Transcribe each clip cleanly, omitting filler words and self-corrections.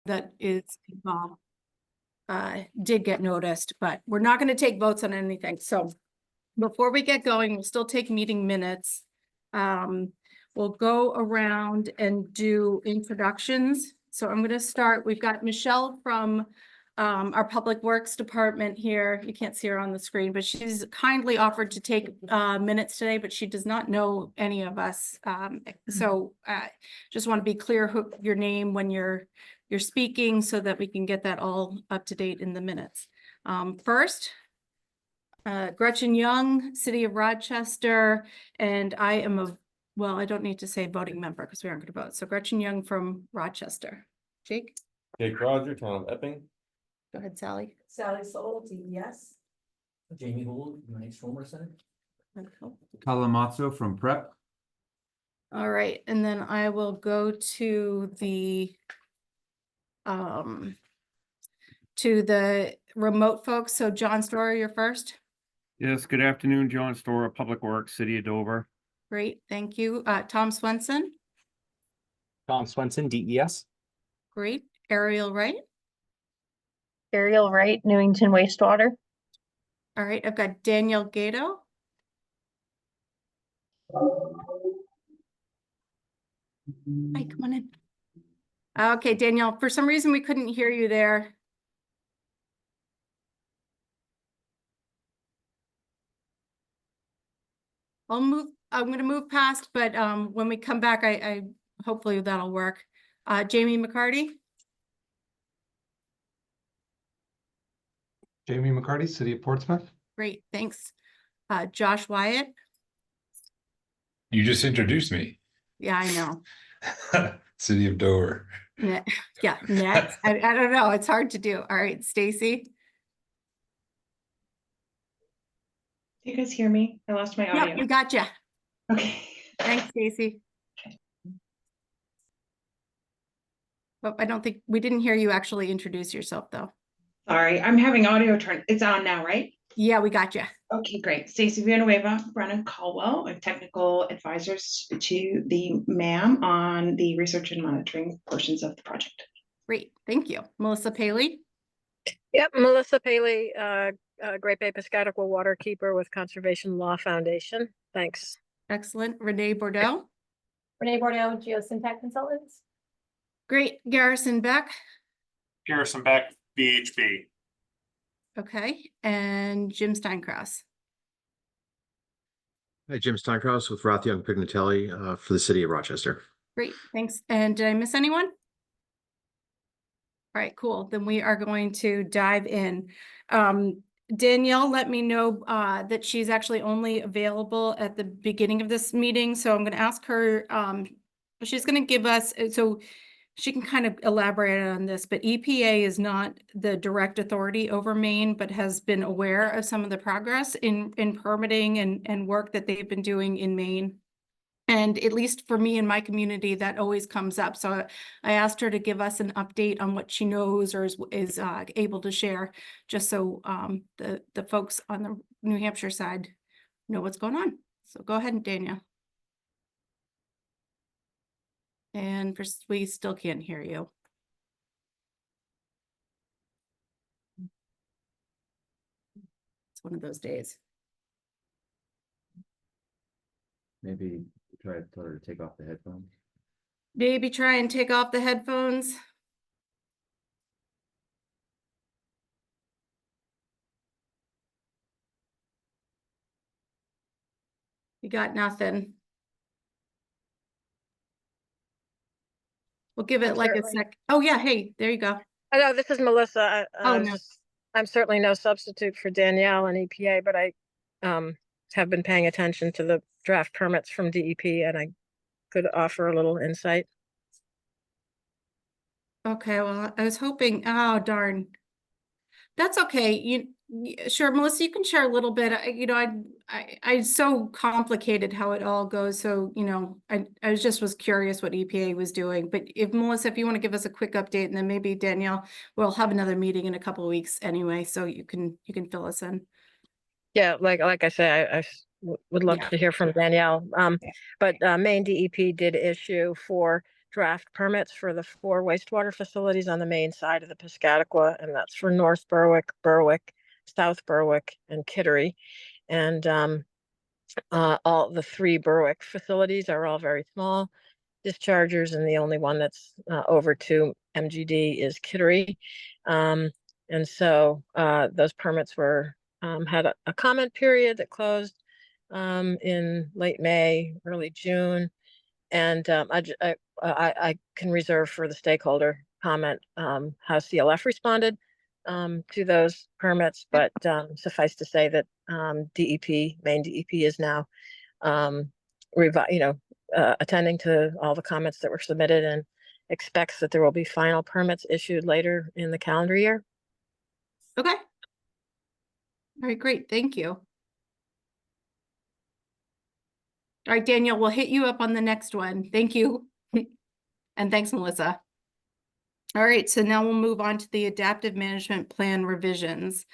that is involved did get noticed, but we're not going to take votes on anything. So before we get going, we'll still take meeting minutes. We'll go around and do introductions. So I'm going to start. We've got Michelle from our Public Works Department here. You can't see her on the screen, but she's kindly offered to take minutes today, but she does not know any of us. So just want to be clear who your name when you're speaking so that we can get that all up to date in the minutes. First, Gretchen Young, City of Rochester, and I am I don't need to say voting member because we aren't going to vote. So Gretchen Young from Rochester. Jake? Jake Roger, Town of Epping. Go ahead, Sally. Sally Soul, DES. Jamie Hould, United Stormwater Center. Kalamazoo from Prep. All right, and then I will go to the remote folks. So John Storer, you're first. Yes, good afternoon, John Storer, Public Works, City of Dover. Great, thank you. Tom Swenson. Tom Swenson, DES. Great. Ariel Wright. Ariel Wright, Newington Wastewater. All right, I've got Danielle Gato. Hi, come on in. Okay, Danielle, for some reason we couldn't hear you there. I'm going to move past, but when we come back, I hopefully that'll work. Jamie McCarty. Jamie McCarty, City of Portsmouth. Great, thanks. Josh Wyatt. You just introduced me. Yeah, I know. City of Dover. Yeah, next. I don't know. It's hard to do. All right, Stacy. Do you guys hear me? I lost my audio. Yeah, we got you. Okay. Thanks, Stacy. But I don't think we didn't hear you actually introduce yourself, though. Sorry, I'm having audio turn. It's on now, right? Yeah, we got you. Okay, great. Stacy Villanueva, Brennan Caldwell, I'm technical advisors to the MAM on the research and monitoring portions of the project. Great, thank you. Melissa Paley. Yep, Melissa Paley, Great Bay Piscataqua Waterkeeper with Conservation Law Foundation. Thanks. Excellent. Renee Bordeaux. Renee Bordeaux, Geosyntac Consultants. Great. Garrison Beck. Garrison Beck, BHB. Okay. And Jim Steinkraus. Hi, Jim Steinkraus with Rothiung Pignatelli for the City of Rochester. Great. Thanks. And did I miss anyone? All right, cool. Then we are going to dive in. Danielle let me know that she's actually only available at the beginning of this meeting. So I'm going to ask her, she's going to give us, so she can kind of elaborate on this, but EPA is not the direct authority over Maine, but has been aware of some of the progress in permitting and work that they've been doing in Maine. And at least for me in my community, that always comes up. So I asked her to give us an update on what she knows or is able to share, just so the folks on the New Hampshire side know what's going on. So go ahead, Danielle. And first, we still can't hear you. It's one of those days. Maybe try to tell her to take off the headphones. Maybe try and take off the headphones. You got nothing. We'll give it like a sec. Oh yeah, hey, there you go. Hello, this is Melissa. Oh no. I'm certainly no substitute for Danielle and EPA, but I have been paying attention to the draft permits from DEP, and I could offer a little insight. Okay, well, I was hoping, oh darn. That's okay. Sure, Melissa, you can share a little bit. I so complicated how it all goes. So, I was curious what EPA was doing. But Melissa, if you want to give us a quick update, and then maybe Danielle, we'll have another meeting in a couple of weeks anyway, so you can fill us in. Yeah, like I say, I would love to hear from Danielle. But Maine DEP did issue 4 draft permits for the 4 wastewater facilities on the main side of the Piscataqua, and that's for North Berwick, Berwick, South Berwick, and Kittery. And all the 3 Berwick facilities are all very small dischargers, and the only one that's over 2 MGD is Kittery. And so those permits were had a comment period that closed in late May, early June. And I can reserve for the stakeholder comment how CLF responded to those permits, but suffice to say that DEP, Maine DEP is now attending to all the comments that were submitted and expects that there will be final permits issued later in the calendar year. Okay. All right, great. Thank you. All right, Daniel, we'll hit you up on the next one. Thank you. And thanks, Melissa. All right, so now we'll move on to the adaptive management plan revisions.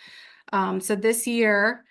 So this year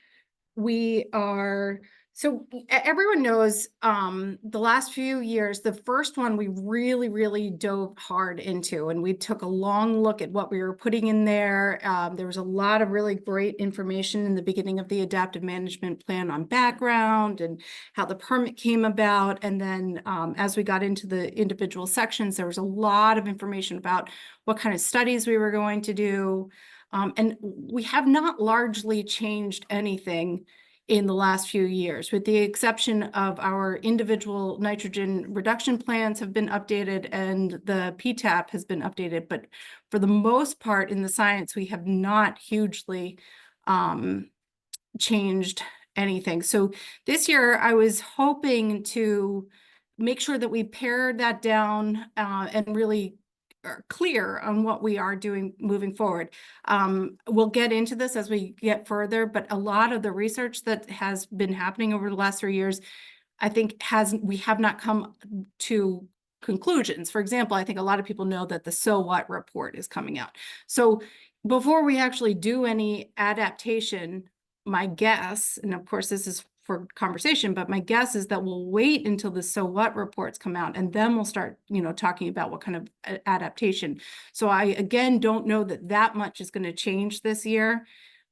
everyone knows the last few years, the first one we really dove hard into, and we took a long look at what we were putting in there. There was a lot of really great information in the beginning of the adaptive management plan on background and how the permit came about. And then as we got into the individual sections, there was a lot of information about what kind of studies we were going to do. And we have not largely changed anything in the last few years, with the exception of our individual nitrogen reduction plans have been updated and the PTAP has been updated. But for the most part in the science, we have not hugely changed anything. So this year I was hoping to make sure that we pared that down and really are clear on what we are doing moving forward. We'll get into this as we get further, but a lot of the research that has been happening over the last 3 years, I think we have not come to conclusions. For example, I think a lot of people know that the So What report is coming out. So before we actually do any adaptation, my guess, and of course this is for conversation, but my guess is that we'll wait until the So What reports come out, and then we'll start, talking about what kind of adaptation. So I, again, don't know that much is going to change this year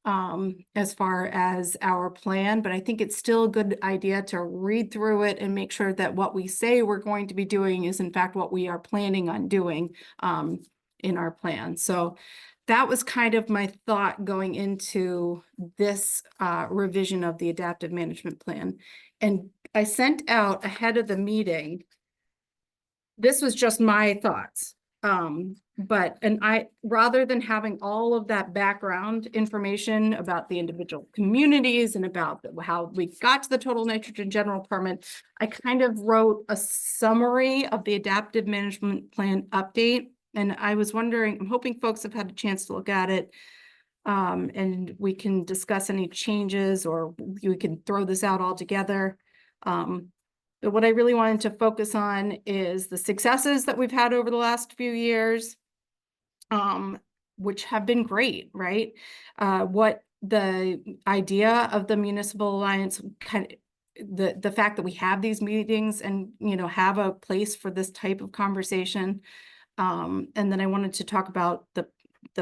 as far as our plan, but I think it's still a good idea to read through it and make sure that what we say we're going to be doing is in fact what we are planning on doing in our plan. So that was kind of my thought going into this revision of the adaptive management plan. And I sent out ahead of the meeting, this was just my thoughts. Rather than having all of that background information about the individual communities and about how we got to the total nitrogen general permit, I kind of wrote a summary of the adaptive management plan update. And I was wondering, I'm hoping folks have had a chance to look at it and we can discuss any changes, or we can throw this out all together. But what I really wanted to focus on is the successes that we've had over the last few years, which have been great, right? What the idea of the Municipal Alliance, the fact that we have these meetings and, have a place for this type of conversation. And then I wanted to talk about the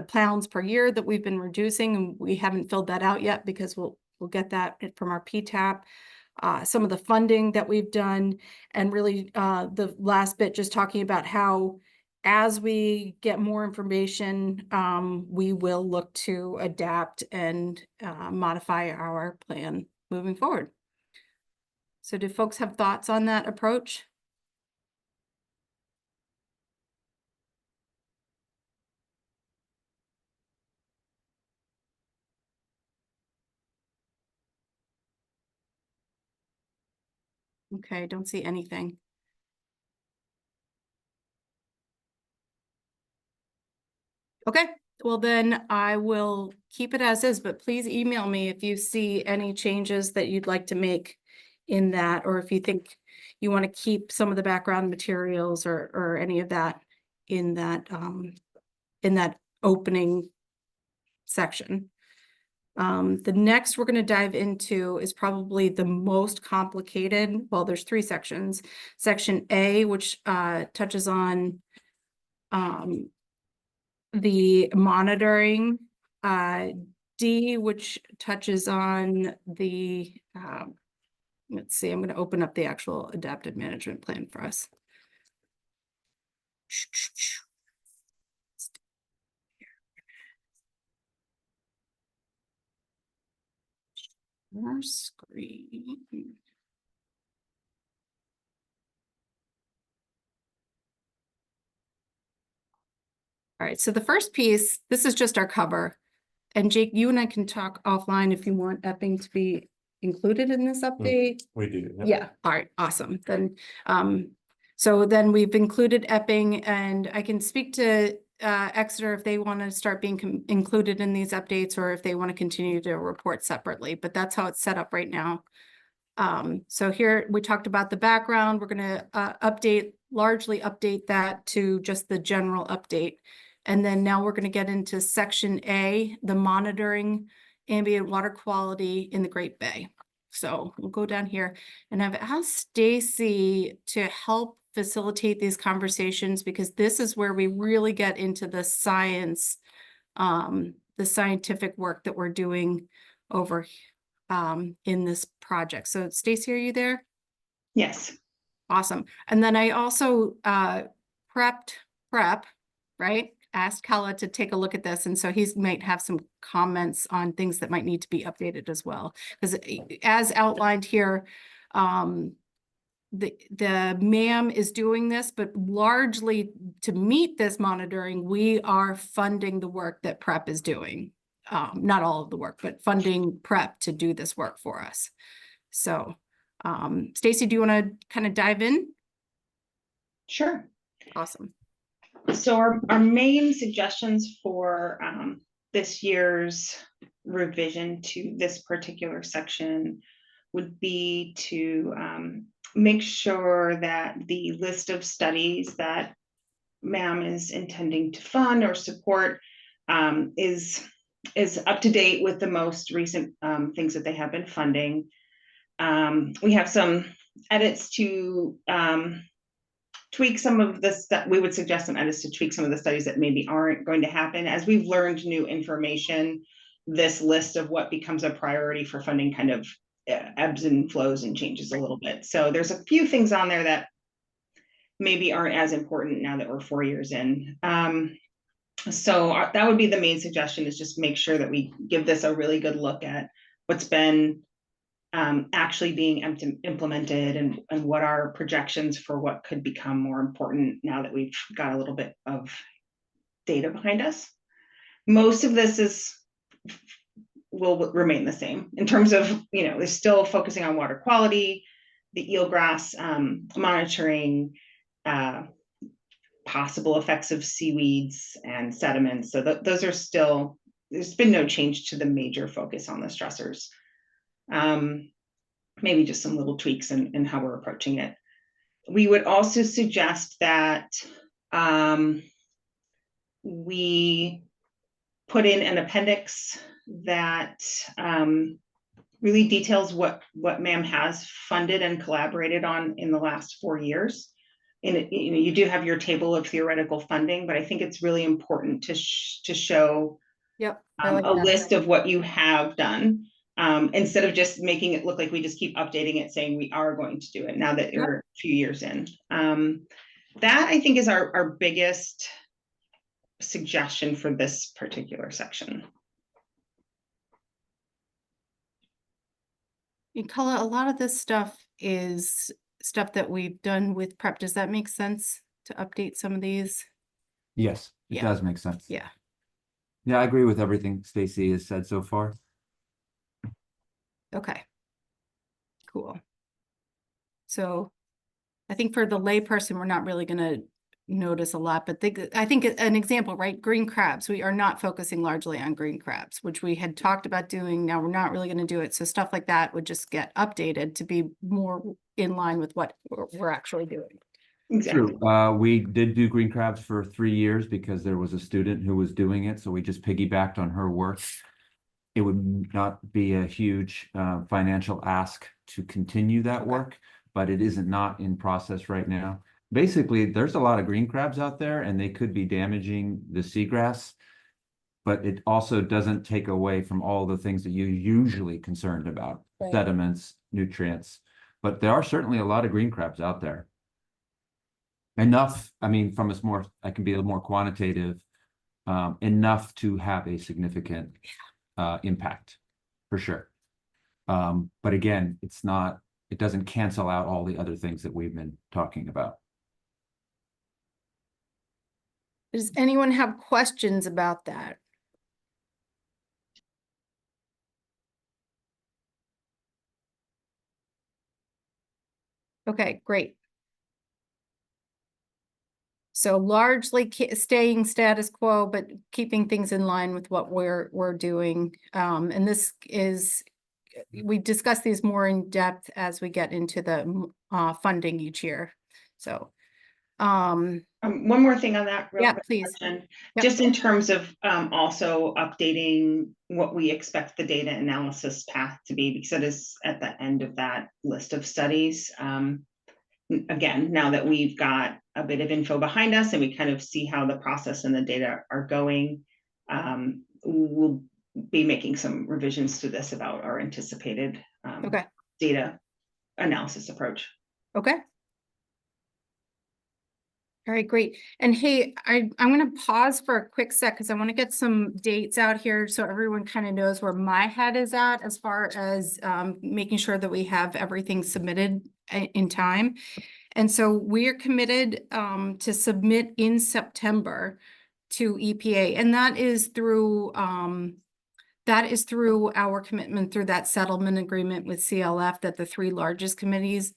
pounds per year that we've been reducing, and we haven't filled that out yet because we'll get that from our PTAP. Some of the funding that we've done, and really the last bit just talking about how as we get more information, we will look to adapt and modify our plan moving forward. So do folks have thoughts on that approach? Okay, don't see anything. Okay, well then I will keep it as is, but please email me if you see any changes that you'd like to make in that, or if you think you want to keep some of the background materials or any of that in that opening section. The next we're gonna dive into is probably the most complicated. Well, there's 3 sections. Section A, which touches on the monitoring, D, which touches on the, let's see, I'm gonna open up the actual adaptive management plan for us. Our screen. All right, so the first piece, this is just our cover. And Jake, you and I can talk offline if you want Epping to be included in this update. We do. yep. Yeah, all right, awesome. Then, so then we've included Epping, and I can speak to Exeter if they want to start being included in these updates, or if they want to continue to report separately, but that's how it's set up right now. So here we talked about the background. We're going to largely update that to just the general update. And then now we're going to get into section A, the monitoring ambient water quality in the Great Bay. So we'll go down here, and I've asked Stacy to help facilitate these conversations, because this is where we really get into the science, the scientific work that we're doing over in this project. So Stacy, are you there? Yes. Awesome. And then I also prep, right? Asked Kala to take a look at this. And so he might have some comments on things that might need to be updated as well. Because as outlined here, the MAM is doing this, but largely to meet this monitoring, we are funding the work that PrEP is doing. Not all of the work, but funding PrEP to do this work for us. So Stacy, do you want to kind of dive in? Sure. Awesome. So our main suggestions for this year's revision to this particular section would be to make sure that the list of studies that MAM is intending to fund or support is up to date with the most recent things that they have been funding. We have some edits to tweak some of the stuff. We would suggest some edits to tweak some of the studies that maybe aren't going to happen. As we've learned new information, this list of what becomes a priority for funding kind of ebbs and flows and changes a little bit. So there's a few things on there that maybe aren't as important now that we're 4 years in. So that would be the main suggestion, is just make sure that we give this a really good look at what's been actually being implemented, and what are projections for what could become more important now that we've got a little bit of data behind us. Most of this will remain the same in terms of, they're still focusing on water quality, the eelgrass monitoring, possible effects of seaweeds and sediments. So those are still, there's been no change to the major focus on the stressors. Maybe just some little tweaks in how we're approaching it. We would also suggest that we put in an appendix that really details what MAM has funded and collaborated on in the last 4 years. And you do have your table of theoretical funding, but I think it's really important to show a list of what you have done, instead of just making it look like we just keep updating it saying we are going to do it now that you're a few years in. That I think is our biggest suggestion for this particular section. Kala, a lot of this stuff is stuff that we've done with PrEP. Does that make sense to update some of these? Yes, it Yeah. does make sense. Yeah. Yeah, I agree with everything Stacy has said so far. Okay. Cool. So I think for the layperson, we're not really going to notice a lot, but I think an example, right? Green crabs. We are not focusing largely on green crabs, which we had talked about doing. Now we're not really going to do it. So stuff like that would just get updated to be more in line with what we're actually doing. Exactly. True. We did do green crabs for 3 years because there was a student who was doing it. So we just piggybacked on her work. it would not be a huge financial ask to continue that work, but it isn't not in process right now. Basically, there's a lot of green crabs out there and they could be damaging the seagrass. But it also doesn't take away from all the things that you're usually concerned about, Right. sediments, nutrients. But there are certainly a lot of green crabs out there. Enough, I mean, I can be a little more quantitative, enough to have a significant impact, for sure. But again, it doesn't cancel out all the other things that we've been talking about. Does anyone have questions about that? Okay, great. So largely staying status quo, but keeping things in line with what we're doing. And this is, we discuss these more in depth as we get into the funding each year. So, One more thing on that. real yeah, quick please. question. Yep. Just in terms of also updating what we expect the data analysis path to be, because it is at the end of that list of studies. Again, now that we've got a bit of info behind us and we kind of see how the process and the data are going, we'll be making some revisions to this about our anticipated Okay. data analysis approach. Okay. All right, great. And hey, I'm going to pause for a quick sec because I want to get some dates out here so everyone kind of knows where my head is at as far as making sure that we have everything submitted in time. And so we're committed to submit in September to EPA, and that is through our commitment through that settlement agreement with CLF that the three largest communities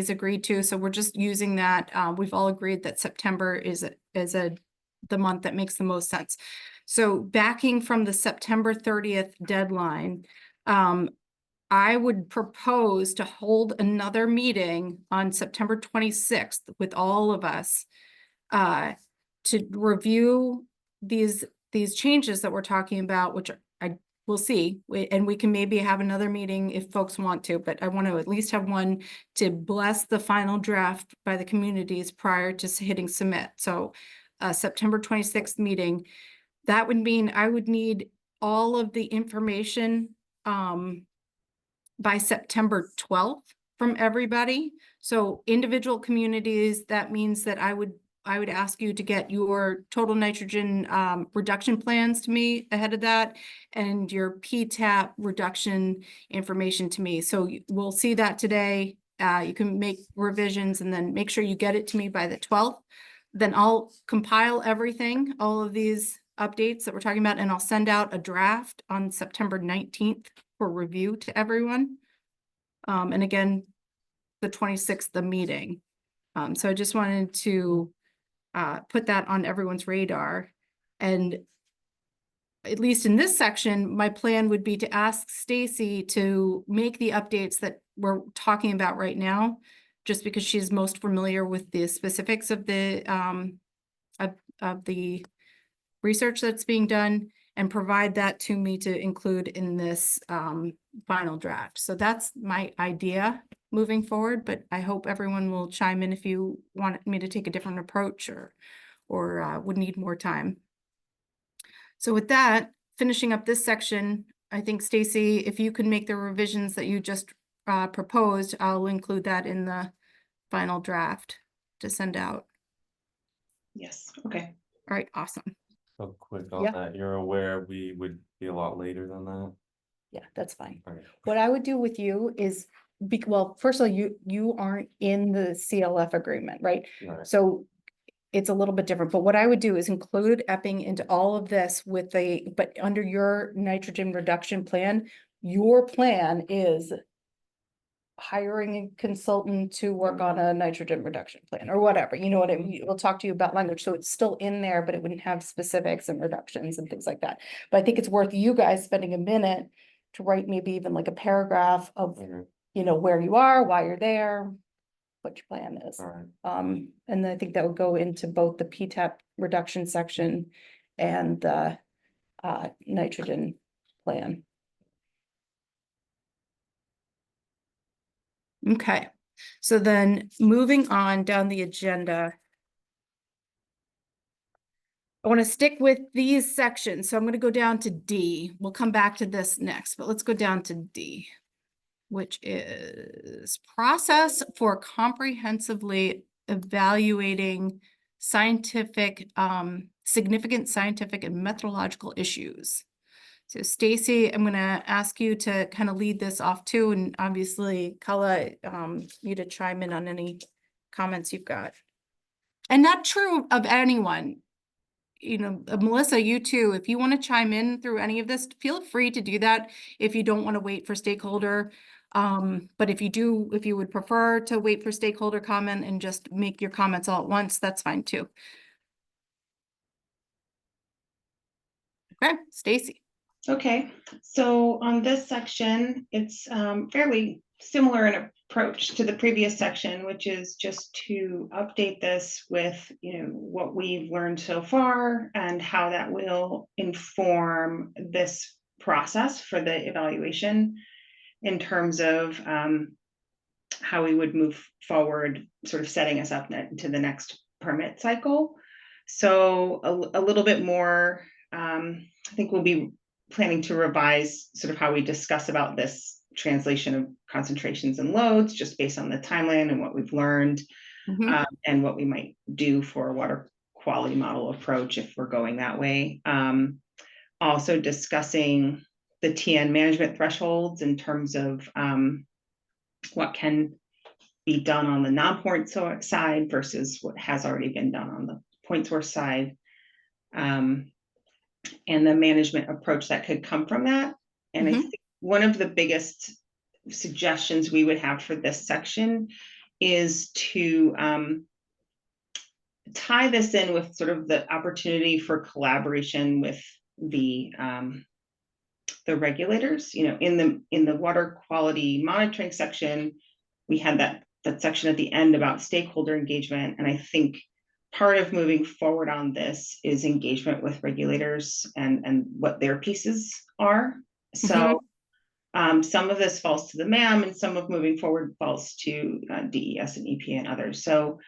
agreed to. So we're just using that. We've all agreed that September is the month that makes the most sense. So backing from the September 30th deadline, I would propose to hold another meeting on September 26th with all of us to review these changes that we're talking about, which we'll see, and we can maybe have another meeting if folks want to, but I want to at least have one to bless the final draft by the communities prior to hitting submit. So September 26th meeting, that would mean I would need all of the information by September 12th from everybody. So individual communities, that means that I would ask you to get your total nitrogen reduction plans to me ahead of that and your PTAP reduction information to me. So we'll see that today. You can make revisions and then make sure you get it to me by the 12th. Then I'll compile everything, all of these updates that we're talking about, and I'll send out a draft on September 19th for review to everyone. And again, the 26th, the meeting. So I just wanted to put that on everyone's radar. And at least in this section, my plan would be to ask Stacy to make the updates that we're talking about right now, just because she's most familiar with the specifics of the research that's being done, and provide that to me to include in this final draft. So that's my idea moving forward, but I hope everyone will chime in if you want me to take a different approach or would need more time. So with that, finishing up this section, I think Stacy, if you can make the revisions that you just proposed, I'll include that in the final draft to send out. Yes, okay. All right, awesome. So quick on Yeah. that, you're aware we would be a lot later than that? Yeah, that's fine. All right. What I would do with you is, well, first of all, you aren't in the CLF agreement, right? All right. So it's a little bit different, but what I would do is include Epping into all of this but under your nitrogen reduction plan, your plan is hiring a consultant to work on a nitrogen reduction plan or whatever, you know what I mean? We'll talk to you about language. So it's still in there, but it wouldn't have specifics and reductions and things like that. But I think it's worth you guys spending a minute to write maybe even like a paragraph of, Mhm. you know, where you are, why you're there, what your plan is. All right. And I think that would go into both the PTAP reduction section and the nitrogen plan. plan. Okay, so then moving on down the agenda. I want to stick with these sections, so I'm going to go down to D. We'll come back to this next, but let's go down to D, which is process for comprehensively evaluating scientific, significant scientific and methodological issues. So Stacy, I'm going to ask you to kind of lead this off too, and obviously Kala, you to chime in on any comments you've got. And not true of anyone. You know, Melissa, you too, if you want to chime in through any of this, feel free to do that if you don't want to wait for stakeholder. But if you would prefer to wait for stakeholder comment and just make your comments all at once, that's fine too. Okay, Stacy. Okay, so on this section, it's fairly similar in approach to the previous section, which is just to update this with, you know, what we've learned so far and how that will inform this process for the evaluation in terms of how we would move forward, sort of setting us up to the next permit cycle. So a little bit more, I think we'll be planning to revise sort of how we discuss about this translation of concentrations and loads, just based on the timeline and what we've learned, and what we might do for a water quality model approach if we're going that way. Also discussing the TN management thresholds in terms of what can be done on the non-point source side versus what has already been done on the point source side. And the management approach that could come from that. And I think one of the biggest suggestions we would have for this section is to tie this in with sort of the opportunity for collaboration with the regulators. You know, in the water quality monitoring section, we had that section at the end about stakeholder engagement, and I think part of moving forward on this is engagement with regulators and what their pieces are. So some of this falls to the MAM, and some of moving forward falls to DES and EPA and others. So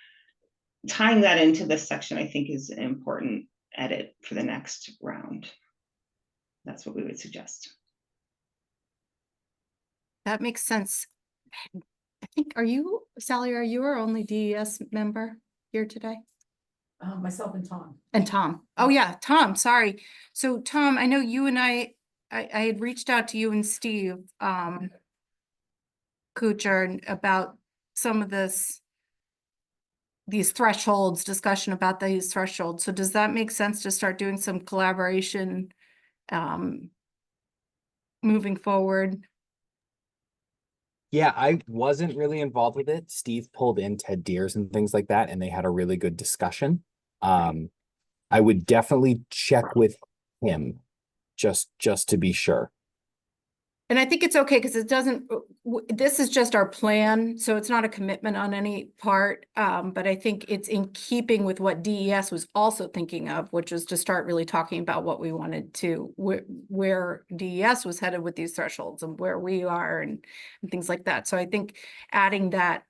tying that into this section, I think, is an important edit for the next round. That's what we would suggest. That makes sense. I think, Sally, are you our only DES member here today? Myself and Tom. And Tom. Oh yeah, Tom, sorry. So Tom, I know you and I had reached out to you and Steve Kuchar about some of these thresholds, discussion about these thresholds. So does that make sense to start doing some collaboration moving forward? Yeah, I wasn't really involved with it. Steve pulled in Ted Deers and things like that, and they had a really good discussion. I would definitely check with him just to be sure. And I think it's okay because it doesn't, this is just our plan, so it's not a commitment on any part. But I think it's in keeping with what DES was also thinking of, which was to start really talking about what we wanted to, where DES was headed with these thresholds and where we are and things like that. So I think adding that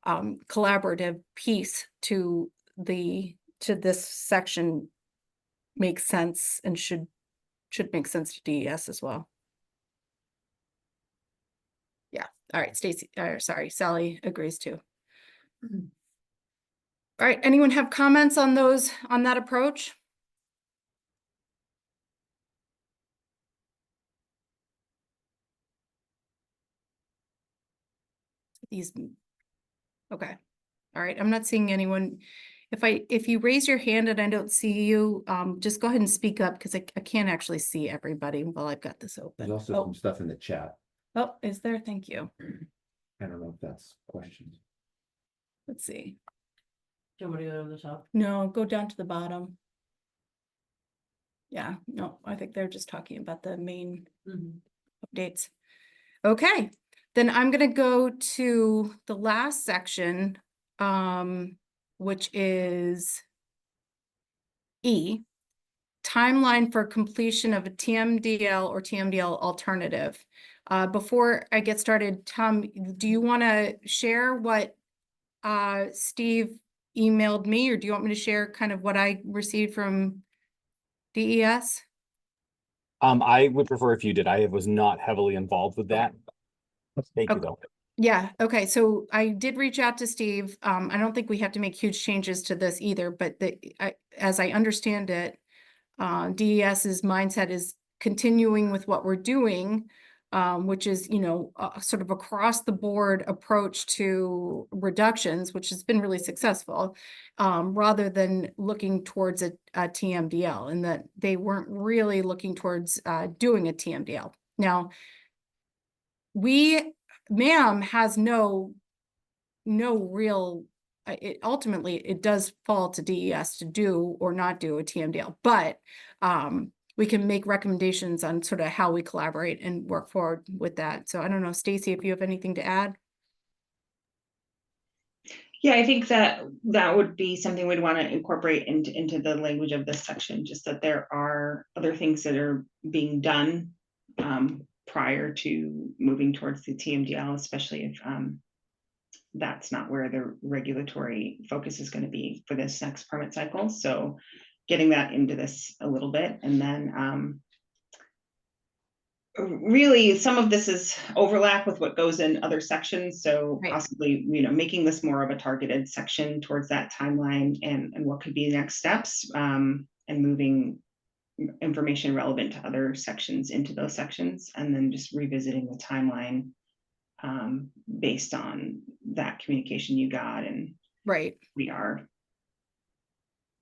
collaborative piece to this section makes sense and should make sense to DES as well. Yeah. All right, Stacy, sorry, Sally agrees too. All right, anyone have comments on that approach? Okay. All right, I'm not seeing anyone. If you raise your hand and I don't see you, just go ahead and speak up because I can't actually see everybody while I've got this open. There's also some stuff in the chat. Oh, is there? Thank you. I don't know if that's questions. Let's see. Do you want me to go to the top? No, go down to the bottom. Yeah, no, I think they're just talking about the main updates. Okay, then I'm gonna go to the last section, which is E, timeline for completion of a TMDL or TMDL alternative. Before I get started, Tom, do you want to share what Steve emailed me, or do you want me to share kind of what I received from DES? I would prefer if you did. I was not heavily involved with that. Thank you Okay. though. Yeah, okay, so I did reach out to Steve. I don't think we have to make huge changes to this either, but as I understand it, DES's mindset is continuing with what we're doing, which is, sort of across the board approach to reductions, which has been really successful, rather than looking towards a TMDL, and that they weren't really looking towards doing a TMDL. Now, MAM has no real, ultimately it does fall to DES to do or not do a TMDL, but we can make recommendations on sort of how we collaborate and work forward with that. So I don't know, Stacy, if you have anything to add. Yeah, I think that would be something we'd want to incorporate into the language of this section, just that there are other things that are being done prior to moving towards the TMDL, especially if that's not where the regulatory focus is going to be for this next permit cycle. So getting that into this a little bit, and then really some of this is overlap with what goes in other sections. So possibly, making this more of a targeted section towards that timeline and what could be the next steps, and moving information relevant to other sections into those sections, and then just revisiting the timeline based on that communication you got, and we are.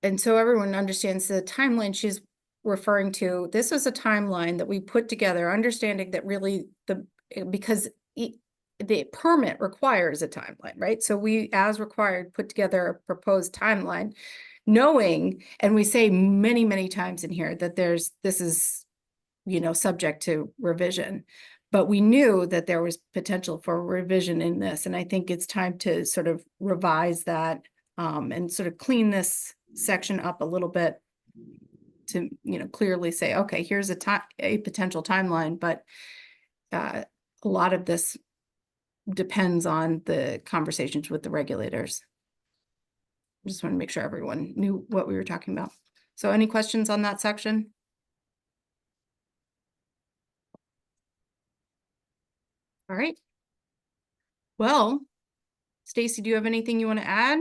And so everyone understands the timeline she's referring to. This is a timeline that we put together, understanding that really because the permit requires a timeline, right? So we, as required, put together a proposed timeline, knowing, and we say many, many times in here that this is, subject to revision, but we knew that there was potential for revision in this. And I think it's time to sort of revise that and sort of clean this section up a little bit to, clearly say, okay, here's a potential timeline, but a lot of this depends on the conversations with the regulators. I just want to make sure everyone knew what we were talking about. So any questions on that section? All right. Well, Stacy, do you have anything you want to add?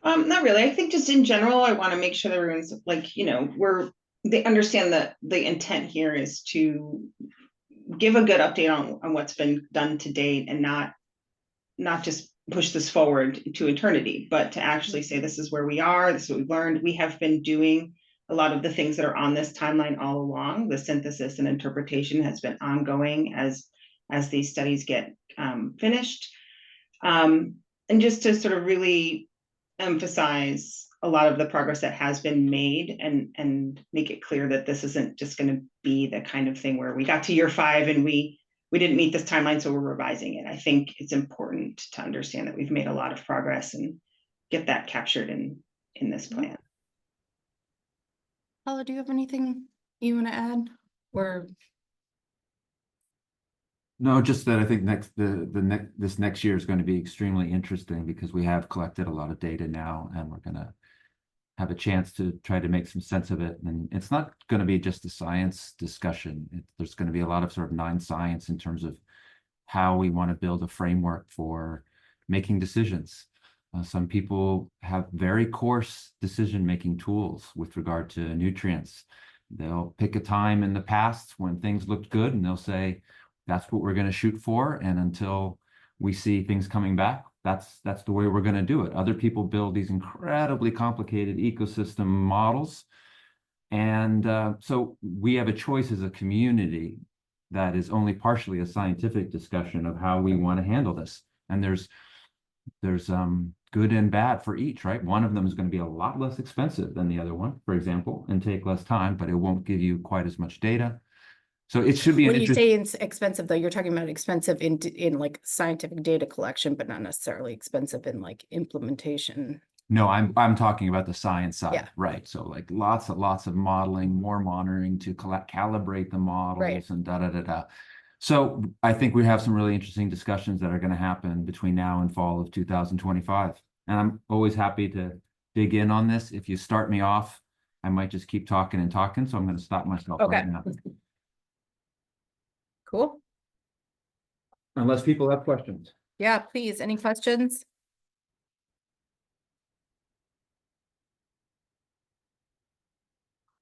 Not really. I think just in general, I want to make sure that everyone's they understand that the intent here is to give a good update on what's been done to date, and not just push this forward to eternity, but to actually say, this is where we are, this is what we've learned. We have been doing a lot of the things that are on this timeline all along. The synthesis and interpretation has been ongoing as these studies get finished. And just to sort of really emphasize a lot of the progress that has been made, and make it clear that this isn't just going to be the kind of thing where we got to year 5 and we didn't meet this timeline, so we're revising it. I think it's important to understand that we've made a lot of progress and get that captured in this plan. Paula, do you have anything you want to add? Or no, just that I think this next year is going to be extremely interesting, because we have collected a lot of data now, and we're going to have a chance to try to make some sense of it. And it's not going to be just a science discussion. There's going to be a lot of sort of non-science in terms of how we want to build a framework for making decisions. Some people have very coarse decision-making tools with regard to nutrients. They'll pick a time in the past when things looked good, and they'll say, that's what we're going to shoot for. And until we see things coming back, that's the way we're going to do it. Other people build these incredibly complicated ecosystem models. And so we have a choice as a community that is only partially a scientific discussion of how we want to handle this. And there's good and bad for each, right? One of them is going to be a lot less expensive than the other one, for example, and take less time, but it won't give you quite as much data. So it should be an when you say it's expensive, though, you're talking about expensive in like scientific data collection, but not necessarily expensive in like implementation. No, I'm talking about the science Yeah. side, right? So like lots of modeling, more monitoring to calibrate the models and da da da da. So I think we have some really interesting discussions that are going to happen between now and fall of 2025. And I'm always happy to dig in on this. If you start me off, I might just keep talking and talking. So I'm going to stop myself Okay. right now. Cool. Unless people have questions. Yeah, please. Any questions?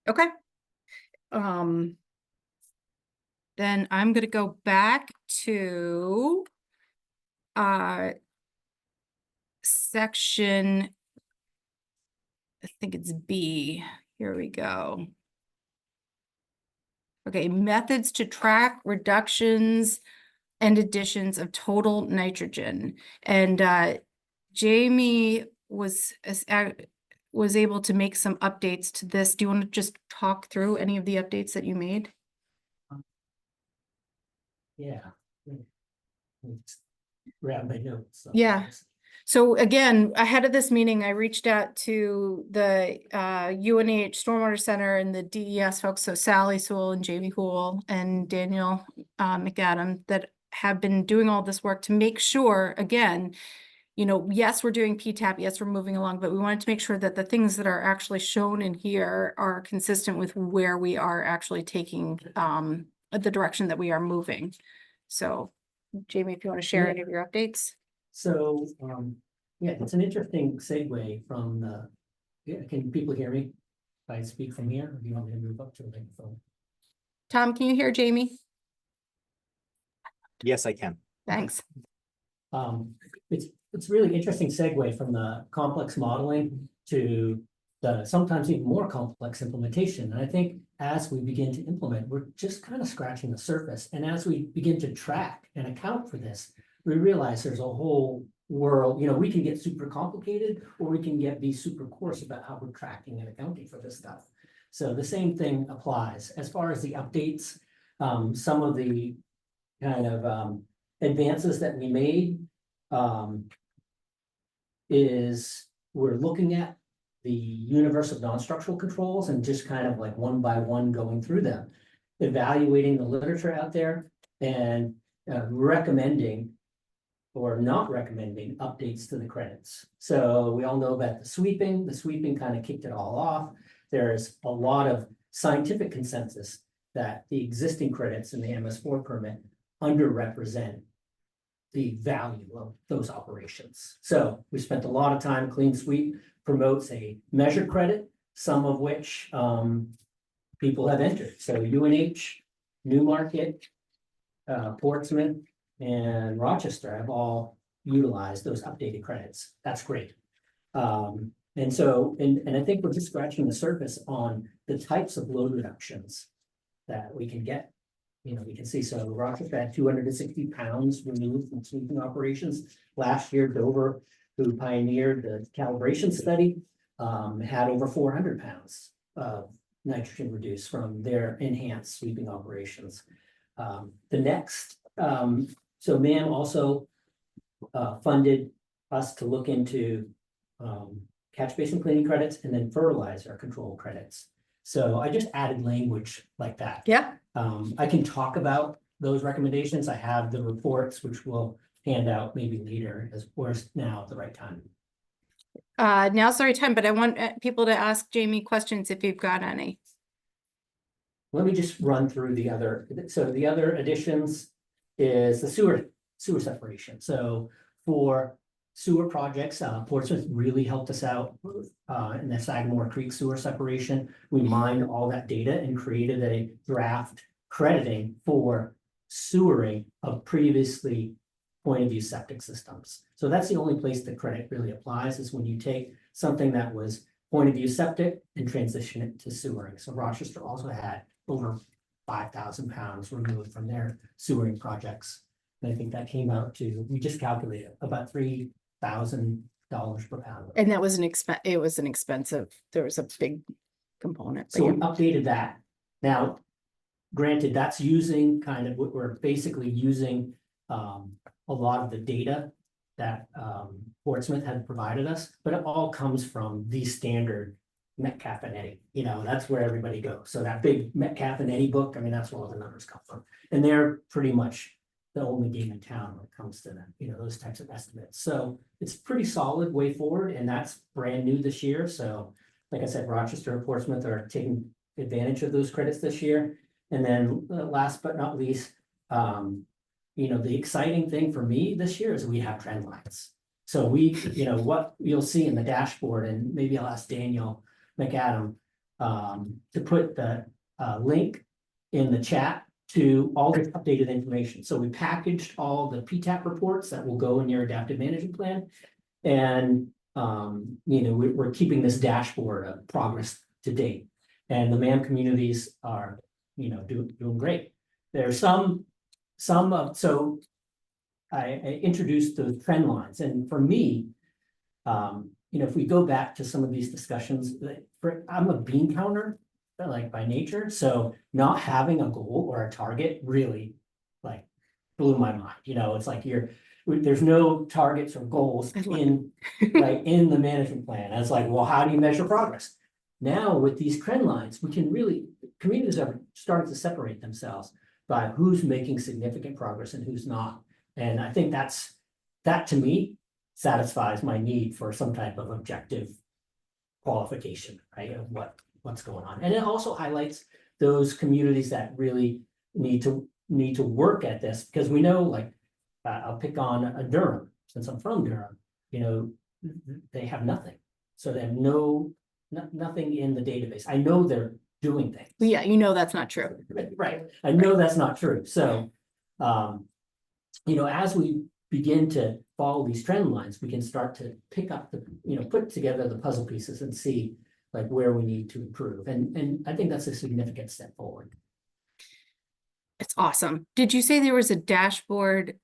Okay. Then I'm gonna go back to section, I think it's B. Here we go. Okay, methods to track reductions and additions of total nitrogen. And Jamie was able to make some updates to this. Do you want to just talk through any of the updates that you made? Yeah. Grab my notes. Yeah. So again, ahead of this meeting, I reached out to the UNH Stormwater Center and the DES folks, so Sally Sewell and Jamie Hool and Daniel McAdam, that have been doing all this work to make sure, again, you know, yes, we're doing PTAP, yes, we're moving along, but we wanted to make sure that the things that are actually shown in here are consistent with where we are actually taking the direction that we are moving. So Jamie, if you want to share any of your updates. So, yeah, it's an interesting segue from can people hear me? If I speak from here, or do you want me to move up to the microphone? Tom, can you hear Jamie? Yes, I can. Thanks. It's really interesting segue from the complex modeling to the sometimes even more complex implementation. And I think as we begin to implement, we're just kind of scratching the surface. And as we begin to track and account for this, we realize there's a whole world, you know, we can get super complicated, or we can be super coarse about how we're tracking and accounting for this stuff. So the same thing applies. As far as the updates, some of the kind of advances that we made is we're looking at the universe of non-structural controls and just kind of like one by one going through them, evaluating the literature out there and recommending or not recommending updates to the credits. So we all know about the sweeping kind of kicked it all off. There's a lot of scientific consensus that the existing credits in the MS4 permit underrepresent the value of those operations. So we spent a lot of time. Clean Sweep promotes a measured credit, some of which people have entered. So UNH, Newmarket, Portsmouth, and Rochester have all utilized those updated credits. That's great. And so, and I think we're just scratching the surface on the types of load reductions that we can get. You know, we can see, so Rochester had 260 pounds removed from sweeping operations. Last year, Dover, who pioneered the calibration study, had over 400 pounds of nitrogen reduced from their enhanced sweeping operations. The next, so MAM also funded us to look into catch basin cleaning credits and then fertilizer control credits. So I just added language like that. Yeah. I can talk about those recommendations. I have the reports, which we'll hand out maybe later, as or now at the right time. Now's the right time, but I want people to ask Jamie questions if you've got any. Let me just run through the other. So the other additions is the sewer separation. So for sewer projects, Portsmouth really helped us out in the Sagamore Creek sewer separation. We mined all that data and created a draft crediting for sewering of previously point of view septic systems. So that's the only place the credit really applies, is when you take something that was point of view septic and transition it to sewering. So Rochester also had over 5,000 pounds removed from their sewering projects. And I think that came out to, we just calculated about $3,000 per pound. And that was it was an expensive, there was a big component. So we updated that. Now, granted, that's using kind of what we're basically using a lot of the data that Portsmouth had provided us, but it all comes from the standard Metcalf and Eddy. You know, that's where everybody goes. So that big Metcalf and Eddy book, I mean, that's where all the numbers come from. And they're pretty much the only game in town when it comes to that, you know, those types of estimates. So it's pretty solid way forward, and that's brand new this year. So like I said, Rochester and Portsmouth are taking advantage of those credits this year. And then last but not least, you know, the exciting thing for me this year is we have trend lines. So we, you know, what you'll see in the dashboard, and maybe I'll ask Daniel McAdam to put the link in the chat to all the updated information. So we packaged all the PTAP reports that will go in your adaptive management plan. And, you know, we're keeping this dashboard of progress to date. And the MAM communities are, you know, doing great. There's so I introduced those trend lines. And for me, you know, if we go back to some of these discussions, I'm a bean counter, like by nature, so not having a goal or a target really like blew my mind. You know, it's like there's no targets or goals in in the management plan. And it's like, well, how do you measure progress? Now with these trend lines, we can really, communities are starting to separate themselves by who's making significant progress and who's not. And I think that to me satisfies my need for some type of objective qualification, right, of what's going on. And it also highlights those communities that really need to work at this, because we know, like, I'll pick on Durham, since I'm from Durham, you know, they have nothing. So they have nothing in the database. I know they're doing things. Yeah, you know, that's not true. Right. I know that's not true. So, you know, as we begin to follow these trend lines, we can start to pick up put together the puzzle pieces and see like where we need to improve. And I think that's a significant step forward. It's awesome. Did you say there was a dashboard?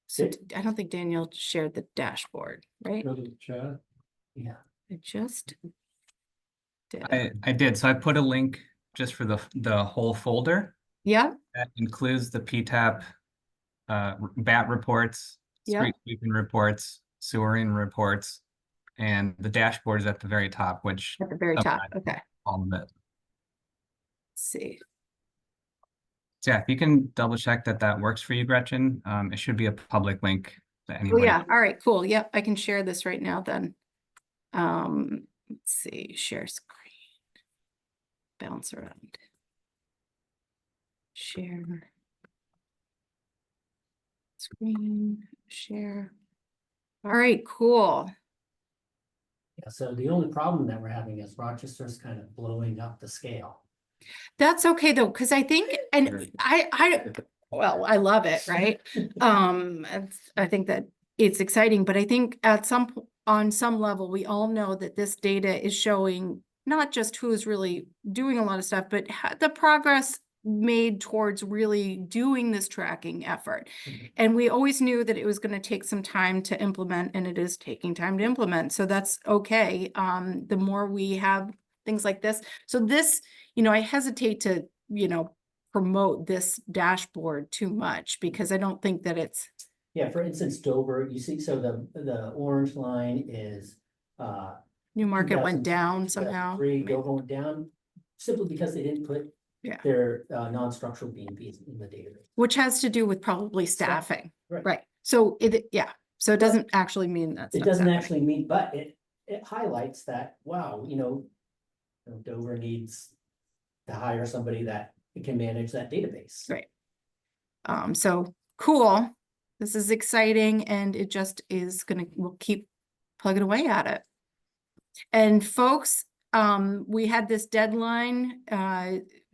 So I don't think Daniel shared the dashboard, right? Go to the chat. Yeah. I just did. I did. So I put a link just for the whole folder Yeah, that includes the PTAP BAT reports, Yeah. street sweeping reports, sewering reports, and the dashboard is at the very top, which at the very top. summarizes Okay, all of it. let's see. So yeah, if you can double check that works for you, Gretchen, it should be a public link that Oh, anybody. yeah. All right, cool. Yep, I can share this right now then. Let's see, share screen. Bounce around. Share. Screen, share. All right, cool. Yeah. So the only problem that we're having is Rochester's kind of blowing up the scale. That's okay though, because I think, and well, I love it, right? I think that it's exciting, but I think on some level, we all know that this data is showing not just who's really doing a lot of stuff, but the progress made towards really doing this tracking effort. And we always knew that it was going to take some time to implement, and it is taking time to implement. So that's okay. The more we have things like this. So this, you know, I hesitate to, you know, promote this dashboard too much because I don't think that it's. Yeah, for instance, Dover, you see, so the orange line is Newmarket went down somehow. Dover went down simply because they didn't put their non-structural BMPs in the database. Which has to do with probably staffing, Right. right? So so it doesn't actually mean that's. It doesn't actually mean, but it highlights that, wow, you know, Dover needs to hire somebody that can manage that database. Right. So cool. This is exciting, and it just is we'll keep plugging away at it. And folks, we had this deadline.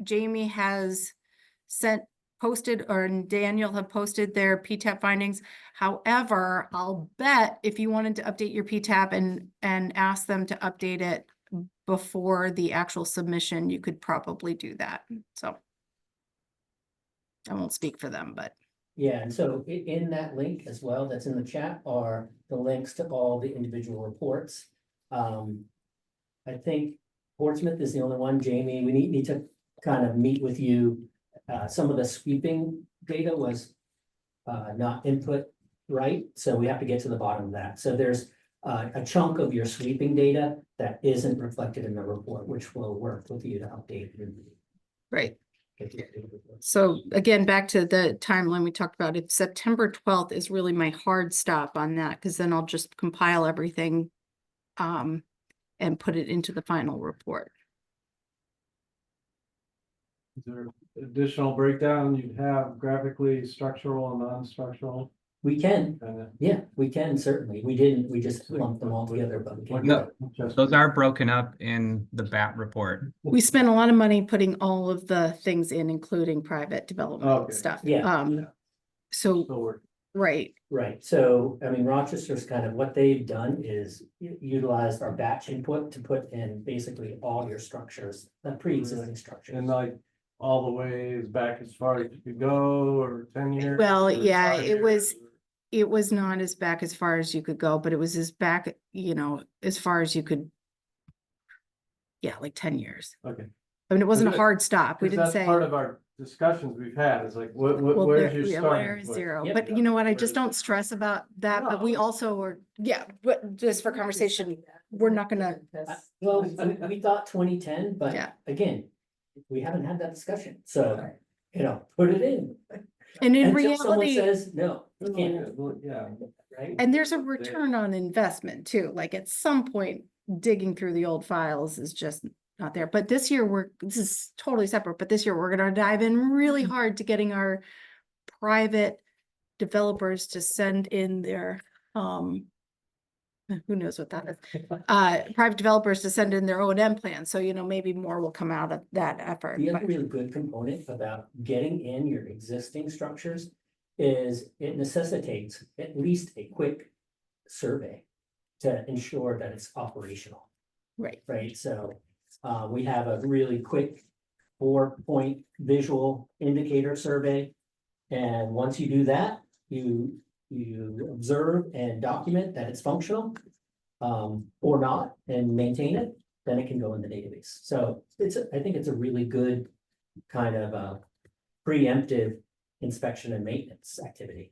Jamie has posted, or Daniel have posted their PTAP findings. However, I'll bet if you wanted to update your PTAP and ask them to update it before the actual submission, you could probably do that. So I won't speak for them, but. Yeah, and so in that link as well, that's in the chat, are the links to all the individual reports. I think Portsmouth is the only one. Jamie, we need to kind of meet with you. Some of the sweeping data was not input right? So we have to get to the bottom of that. So there's a chunk of your sweeping data that isn't reflected in the report, which we'll work with you to update. Right. Get you the report. So again, back to the timeline we talked about, if September 12th is really my hard stop on that, because then I'll just compile everything and put it into the final report. Is there additional breakdown you'd have graphically, structural and non-structural? We can, Kinda- yeah, we can certainly. We didn't, we just lumped them all together, but we can. No, Just- Those are broken up in the BAT report. We spent a lot of money putting all of the things in, including private development Okay. stuff. Yeah. So, So we're right, Right, so, I mean, Rochester's kind of, what they've done is utilized our batch input to put in basically all your structures, the pre-existing structures. and like all the ways back as far as you could go, or 10 years? Well, or yeah, 5 it was- years? it was not as back as far as you could go, but it was as back, you know, as far as you could. Yeah, like 10 years. Okay. I mean, it wasn't a that- hard stop. We 'Cause didn't that's say. part of our discussions we've had, is like, what, Well, where's there- your yeah, starting where is point? zero? Yep. But you know what? I Where just is don't it? stress about that, but No. we also were, yeah, but just for conversation, we're not gonna. Well, we thought 2010, but Yeah. again, we haven't had that discussion, so, you know, put it in. And in Until someone reality, says, no, you can't, Yeah. right? and there's a return on investment too, like at some point, digging through the old files is just not there. But this year, this is totally separate, but this year we're gonna dive in really hard to getting our private developers to send in their, who knows what that is? Private developers to send in their O&M plan, so you know, maybe more will come out of that effort. The other but- really good component about getting in your existing structures is it necessitates at least a quick survey to ensure that it's operational, Right, right? So we have a really quick 4-point visual indicator survey. And once you do that, you observe and document that it's functional or not, and maintain it, then it can go in the database. So I think it's a really good kind of preemptive inspection and maintenance activity.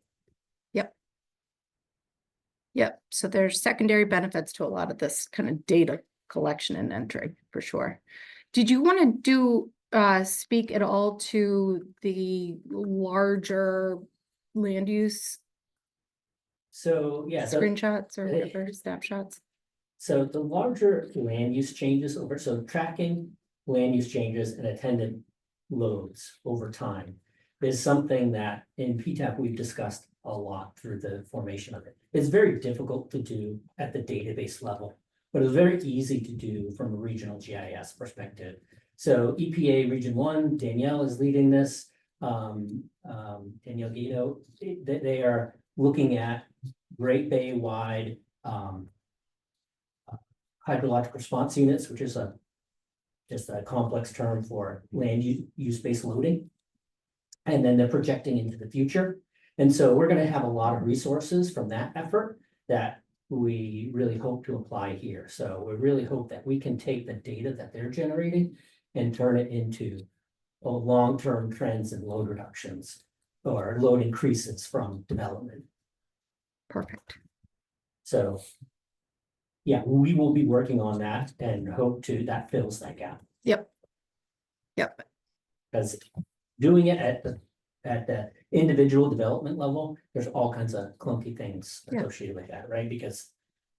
yep, so there's secondary benefits to a lot of this kind of data collection and entry, for sure. Did you want to speak at all to the larger land use So, yeah. so- screenshots or whatever, snapshots? So the larger land use changes so tracking land use changes and attendant loads over time is something that in PTAP we've discussed a lot through the formation of it. It's very difficult to do at the database level, but it's very easy to do from a regional GIS perspective. So EPA Region 1, Danielle is leading this, Danielle Guido, they are looking at Great Bay wide hydrologic response units, which is just a complex term for land use-based loading. And then they're projecting into the future. And so we're going to have a lot of resources from that effort that we really hope to apply here. So we really hope that we can take the data that they're generating and turn it into long-term trends and load reductions or load increases from development. Perfect. So yeah, we will be working on that and hope that fills that gap. Yep. Yep, Because doing it at the individual development level, there's all kinds of clunky things Yeah. associated with that, right? Because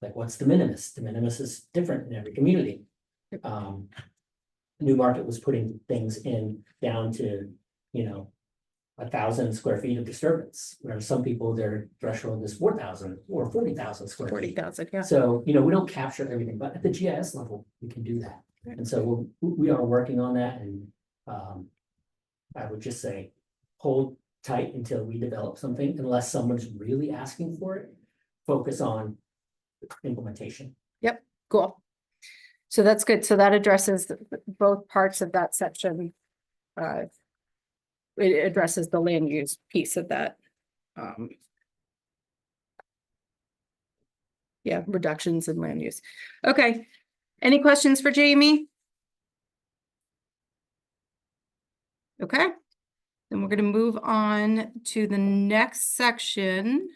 like, what's de minimis? De minimis is different in every community. Newmarket was putting things in down to, 1,000 square feet of disturbance, where some people, their threshold is 4,000 or 40,000 square feet. 40,000, yeah. So, we don't capture everything, but at the GIS level, we can do that. And so we are working on that, and I would just say, hold tight until we develop something, unless someone's really asking for it. Focus on implementation. Yep, cool. So that's good. So that addresses both parts of that section. It addresses the land use piece of that. Yeah, reductions in land use. Okay, any questions for Jamie? Okay, then we're gonna move on to the next section.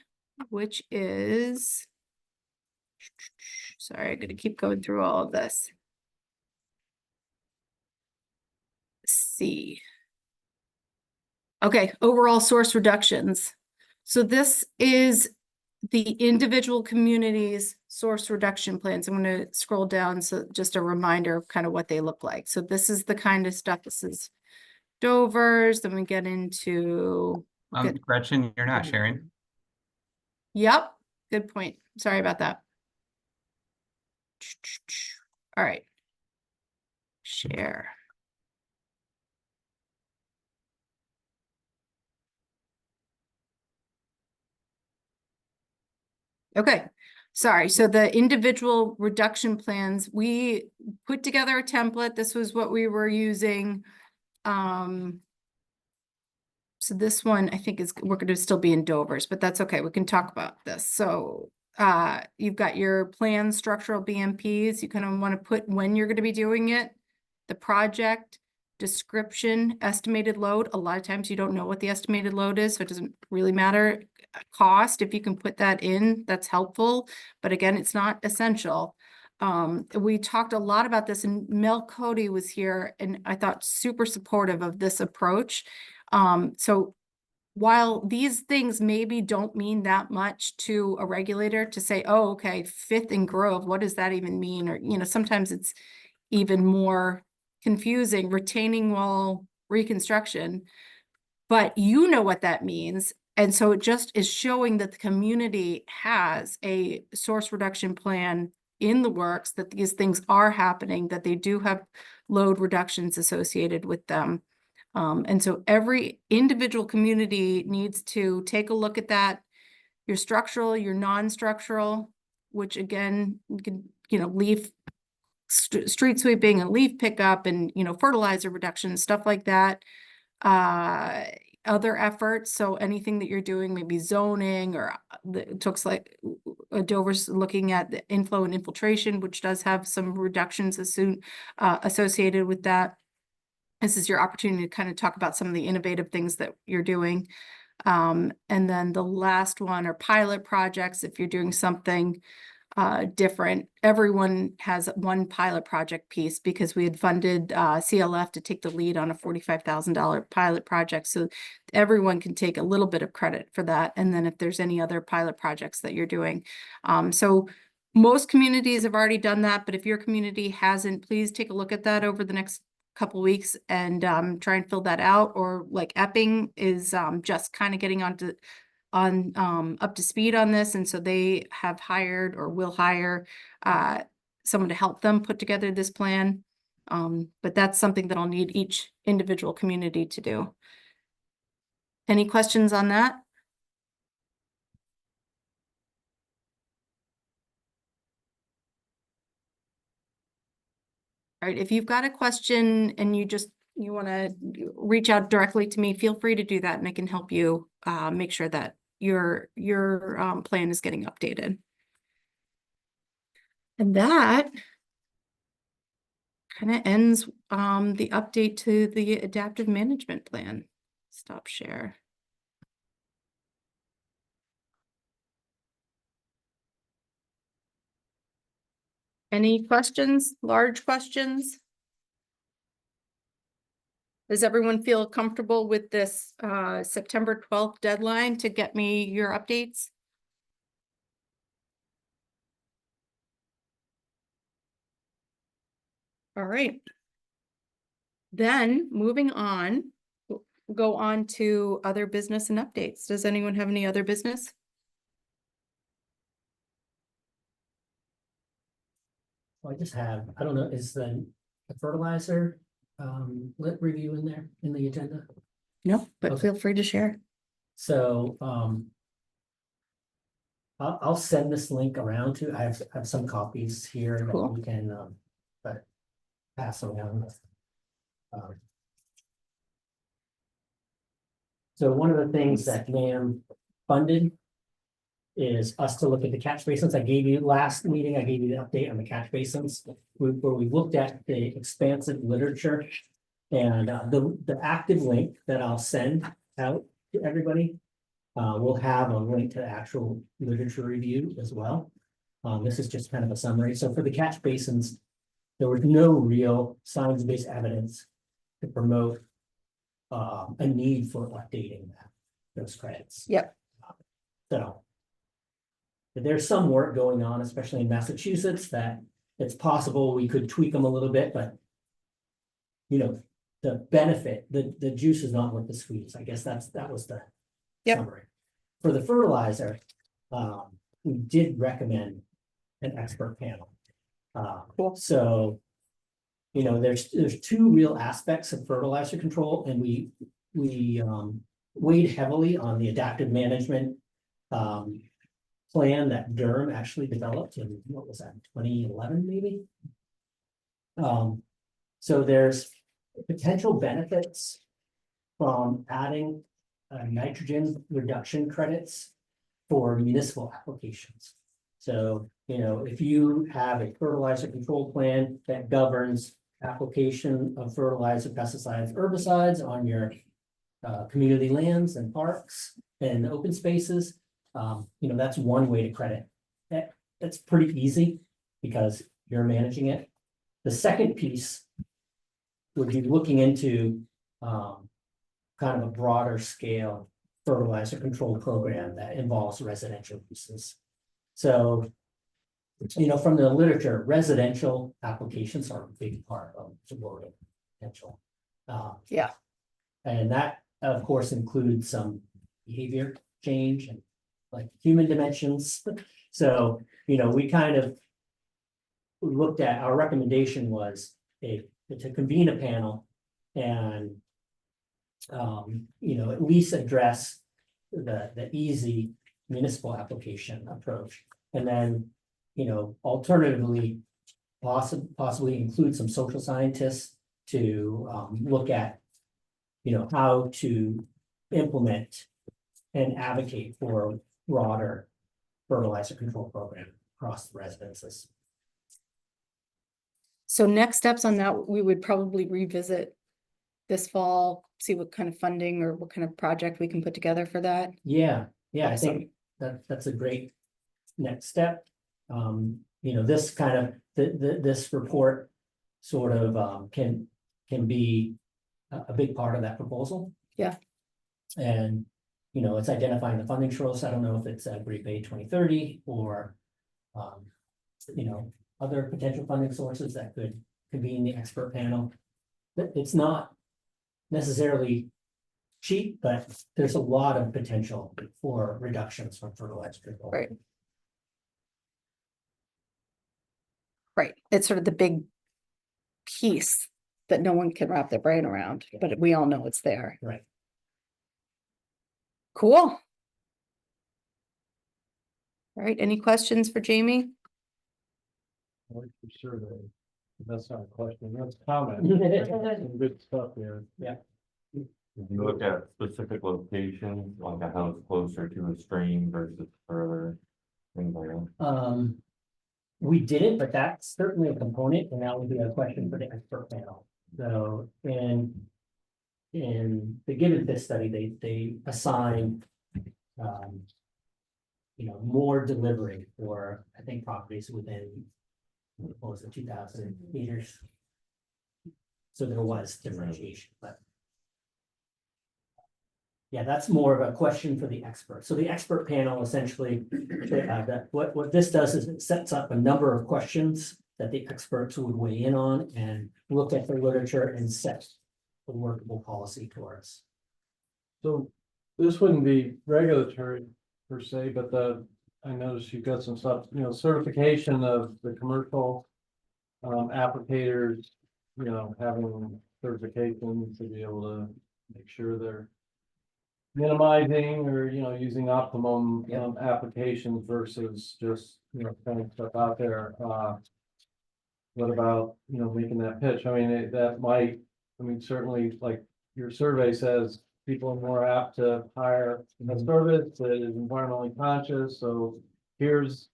which is, sorry, I'm gonna keep going through all of this. C. Okay, overall source reductions. So this is the individual communities' source reduction plans. I'm going to scroll down, so just a reminder of kind of what they look like. So this is the kind of stuff. This is Dover's. Then we get into. Gretchen, you're not sharing. Yep, good point. Sorry about that. All right. Share. Okay, sorry. So the individual reduction plans, we put together a template. This was what we were using. So this one, I think we're going to still be in Dover's, but that's okay. We can talk about this. So you've got your plan structural BMPs. You kind of want to put when you're going to be doing it, the project, description, estimated load. A lot of times you don't know what the estimated load is, so it doesn't really matter. Cost, if you can put that in, that's helpful. But again, it's not essential. We talked a lot about this, and Mel Cody was here, and I thought super supportive of this approach. So while these things maybe don't mean that much to a regulator to say, oh, okay, Fifth and Grove, what does that even mean? Or, you know, sometimes it's even more confusing, retaining wall reconstruction, but you know what that means. And so it just is showing that the community has a source reduction plan in the works, that these things are happening, that they do have load reductions associated with them. And so every individual community needs to take a look at that, your structural, your non-structural, which again, you can, you know, leaf street sweeping and leaf pickup and, you know, fertilizer reduction, stuff like that. Other efforts, so anything that you're doing, maybe zoning, or it looks like Dover's looking at the inflow and infiltration, which does have some reductions associated with that. This is your opportunity to kind of talk about some of the innovative things that you're doing. And then the last one are pilot projects. If you're doing something different, everyone has one pilot project piece, because we had funded CLF to take the lead on a $45,000 pilot project. So everyone can take a little bit of credit for that. And then if there's any other pilot projects that you're doing. So most communities have already done that, but if your community hasn't, please take a look at that over the next couple weeks and try and fill that out. Or like Epping is just kind of getting up to speed on this, and so they have hired or will hire someone to help them put together this plan. But that's something that I'll need each individual community to do. Any questions on that? All right, if you've got a question and you want to reach out directly to me, feel free to do that, and I can help you make sure that your plan is getting updated. And that kind of ends the update to the adaptive management plan. Stop share. Any questions, large questions? Does everyone feel comfortable with this September 12th deadline to get me your updates? All right. Then moving on, we'll go on to other business and updates. Does anyone have any other business? I just have, I don't know, is the fertilizer lit review in there in the agenda? No, but Okay. feel free to share. So I'll send this link around to, I have some copies here that Cool. we can but pass around. So one of the things that NAM funded is us to look at the catch basins. I gave you last meeting, I gave you the update on the catch basins, where we looked at the expansive literature. And the active link that I'll send out to everybody We'll have a link to the actual literature review as well. This is just kind of a summary. So for the catch basins, there was no real science-based evidence to promote a need for updating those credits. Yep. So there's some work going on, especially in Massachusetts, that it's possible we could tweak them a little bit, but you know, the benefit, the juice is not worth the squeeze. I guess that was the Yep. summary. For the fertilizer, we did recommend an expert panel. Cool. So, you know, there's two real aspects of fertilizer control, and we weighed heavily on the adaptive management plan that Durham actually developed in, what was that, 2011 maybe? So there's potential benefits from adding nitrogen reduction credits for municipal applications. So, you know, if you have a fertilizer control plan that governs application of fertilizer, pesticides, herbicides on your community lands and parks and open spaces, you know, that's one way to credit. That's pretty easy because you're managing it. The second piece would be looking into kind of a broader scale fertilizer control program that involves residential uses. So, you know, from the literature, residential applications are a big part of the loading potential. Yeah. And that, of course, includes some behavior change and like human dimensions. So, you know, we kind of looked at, our recommendation was to convene a panel and you know, at least address the easy municipal application approach. And then, you know, alternatively, possibly include some social scientists to look at, you know, how to implement and advocate for a broader fertilizer control program across the residences. So next steps on that, we would probably revisit this fall, see what kind of funding or what kind of project we can put together for that. Yeah, I Awesome. think that's a great next step. You know, this kind of, this report sort of can be a big part of that proposal. Yeah. And, you know, it's identifying the funding source. I don't know if it's Great Bay 2030 or, you know, other potential funding sources that could convene the expert panel. But it's not necessarily cheap, but there's a lot of potential for reductions from fertilizer control. Right. Right. It's sort of the big piece that no one can wrap their brain around, but we all know it's there. Right. Cool. All right. Any questions for Jamie? I like your survey. That's not a question, that's a comment. Some good stuff here. Yeah. If you look at specific locations, like a house closer to a stream versus further, things like that. We didn't, but that's certainly a component, and that would be a question for the expert panel. So in the Given Fish study, they assign you know, more delivery for, I think, properties within, what was it, 2,000 meters. So there was differentiation, but yeah, that's more of a question for the expert. So the expert panel essentially, what this does is it sets up a number of questions that the experts would weigh in on and look at the literature and set a workable policy for us. So this wouldn't be regulatory per se, but I noticed you've got some stuff, you know, certification of the commercial applicators, you know, having certification to be able to make sure they're minimizing or, you know, using optimum applications versus just, you know, throwing stuff out there. What about, you know, making that pitch? I mean, that might, I mean, certainly like your survey says, people are more apt to hire a service that is environmentally conscious. So here's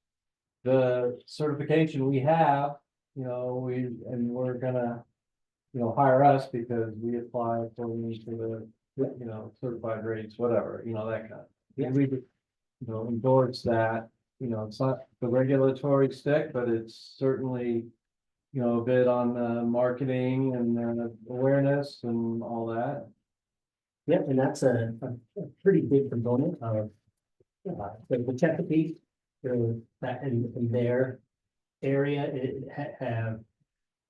the certification we have, you know, we're gonna, you know, hire us because we apply for the, you know, certified rates, whatever, you know, that kind of. we would, you know, endorse that. You know, it's not the regulatory stick, but it's certainly, you know, a bit on marketing and awareness and all that. Yep, and that's a pretty big component of the Chesapeake, that in their area, it have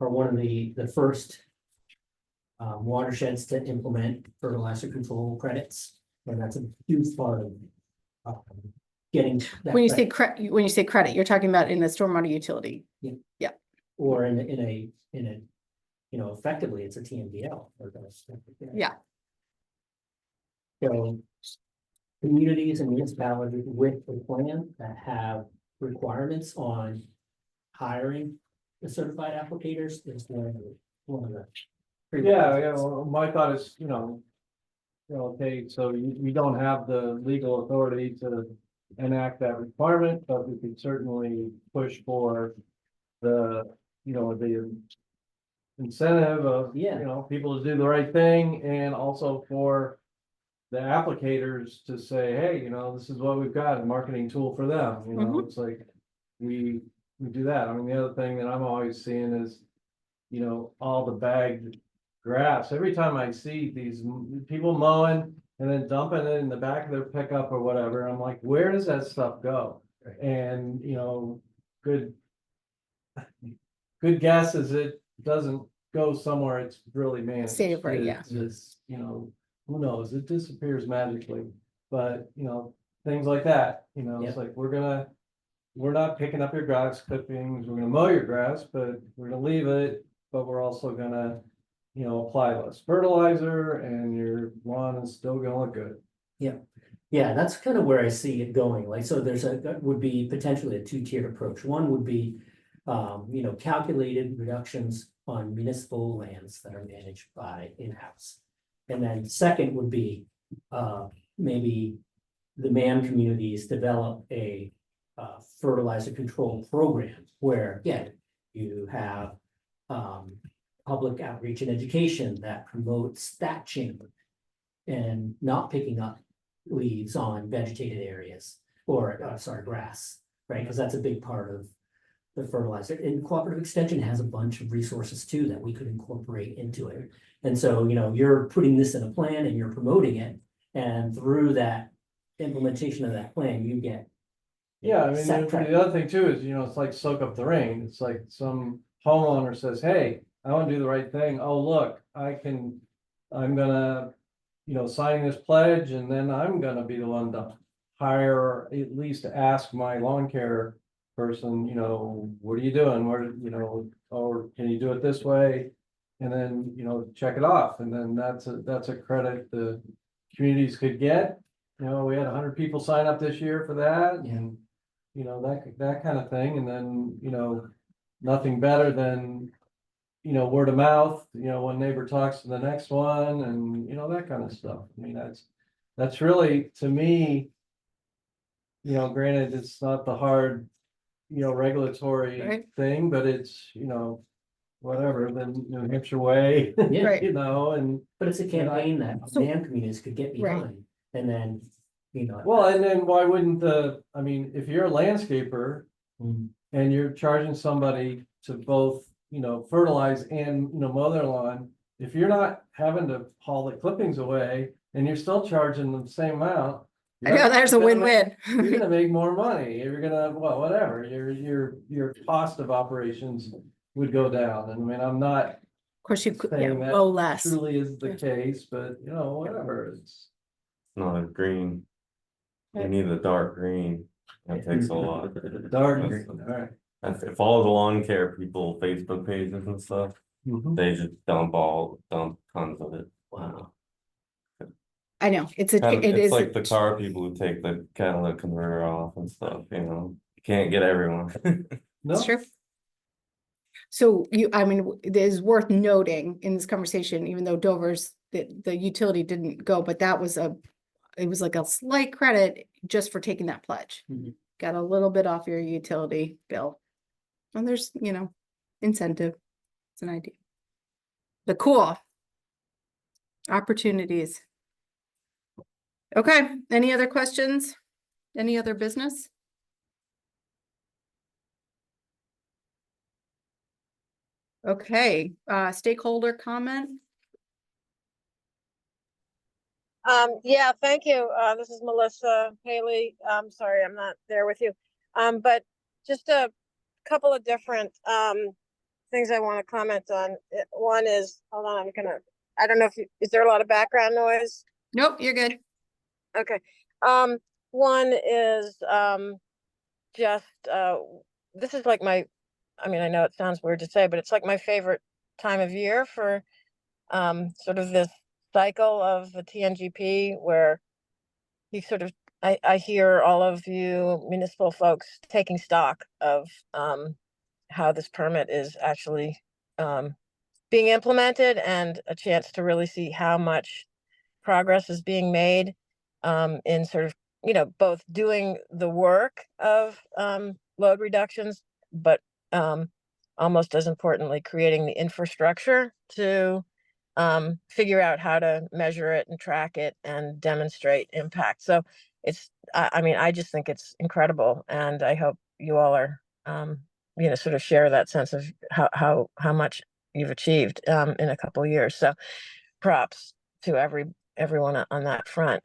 are one of the first watersheds to implement fertilizer control credits, and that's a huge part of getting that When you credit. say when you say credit, you're talking about in the stormwater utility. Or in a, you know, effectively, it's a TMDL. Yeah. So communities and municipalities with a plan that have requirements on hiring the certified applicators is one of the. Yeah, well, my thought is, okay, so you don't have the legal authority to enact that requirement, but we could certainly push for the, the incentive of, people to do the right thing, and also for the applicators to say, hey, this is what we've got, a marketing tool for them, it's like, we do that. I mean, the other thing that I'm always seeing is, all the bagged grass. Every time I see these people mowing and then dumping it in the back of their pickup or whatever, I'm like, where does that stuff go? And, good guess is it doesn't go somewhere it's really managed. Savory, yeah. It's, who knows, it disappears magically, but, things like that, it's like, we're not picking up your grass clippings, we're gonna mow your grass, but we're gonna leave it, but we're also gonna, apply less fertilizer and your lawn is still gonna look good. Yeah, that's kind of where I see it going. Like, so that would be potentially a two-tiered approach. One would be, calculated reductions on municipal lands that are managed by in-house. And then second would be, maybe the MAM communities develop a fertilizer control program where, again, you have public outreach and education that promotes thatching and not picking up leaves on vegetated areas or, grass, right? Because that's a big part of the fertilizer. And cooperative extension has a bunch of resources too that we could incorporate into it. And so, you're putting this in a plan and you're promoting it. And through that implementation of that plan, you get. Yeah, I mean, set track. the other thing too is, it's like soak up the rain. It's like some homeowner says, hey, I want to do the right thing. Oh, look, I'm gonna, sign this pledge, and then I'm gonna be the one to hire, or at least ask my lawn care person, what are you doing? Where, or can you do it this way? And then, check it off. And then that's a credit the communities could get. We had 100 people sign up this year for that, and that kind of thing. And then, nothing better than, word of mouth, one neighbor talks to the next one, and that kind of stuff. I mean, that's really, to me, granted, it's not the hard, regulatory Right. thing, but it's, whatever, the New Hampshire way, Yeah. Right. and But it's a campaign that So- MAM communities could get Right. behind, and then, well, and then why wouldn't I mean, if you're a landscaper Mm. and you're charging somebody to both, fertilize and, mow their lawn, if you're not having to haul the clippings away and you're still charging them the same amount. I know, there's a win-win. You're gonna make more money, you're gonna, well, whatever, your cost of operations would go down, and I mean, I'm not Of course, you could, saying that mow less. truly is the case, but whatever, it's. Not a green. You Right. need the dark green. That takes a lot. Dark green, all right. If all the lawn care people, Facebook pages and stuff, they just dump tons of it. Wow. I know, it is. It's like the car people who take the catalytic converter off and stuff, you can't get everyone. No, It's true. So I mean, it is worth noting in this conversation, even though Dover's, the utility didn't go, but it was like a slight credit just for taking that pledge. Mhm. Got a little bit off your utility bill. And there's, incentive. It's an idea. The cool opportunities. Okay, any other questions? Any other business? Okay, stakeholder comment? Yeah, thank you. This is Melissa Haley. Sorry, I'm not there with you. But just a couple of different, things I want to comment on. One is, hold on, I don't know if is there a lot of background noise? Nope, you're good. Okay. One is, just, this is like I mean, I know it sounds weird to say, but it's like my favorite time of year for, sort of this cycle of the TNGP where you sort of, I hear all of you municipal folks taking stock of, how this permit is actually, being implemented, and a chance to really see how much progress is being made, in sort of, both doing the work of, load reductions, but, almost as importantly, creating the infrastructure to, figure out how to measure it and track it and demonstrate impact. So I mean, I just think it's incredible, and I hope you all are, sort of share that sense of how much you've achieved, in a couple of years. So props to everyone on that front.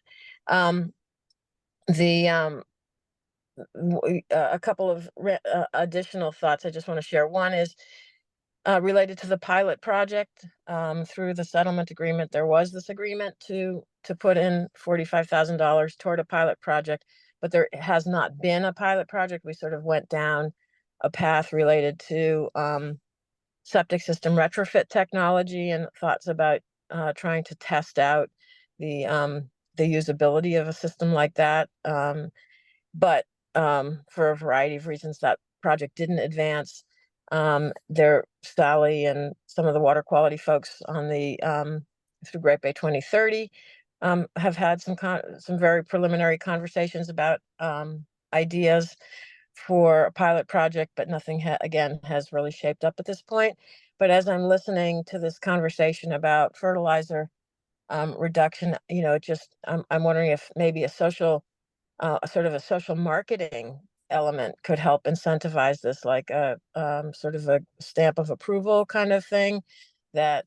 The a couple of additional thoughts I just want to share. One is, related to the pilot project. Through the settlement agreement, there was this agreement to put in $45,000 toward a pilot project, but there has not been a pilot project. We sort of went down a path related to, septic system retrofit technology and thoughts about, trying to test out the usability of a system like that. But for a variety of reasons, that project didn't advance. Sally and some of the water quality folks on the, through Great Bay 2030, have had some very preliminary conversations about, ideas for a pilot project, but nothing again has really shaped up at this point. But as I'm listening to this conversation about fertilizer, reduction, I'm wondering if maybe a sort of a social marketing element could help incentivize this, like a, sort of a stamp of approval kind of thing that,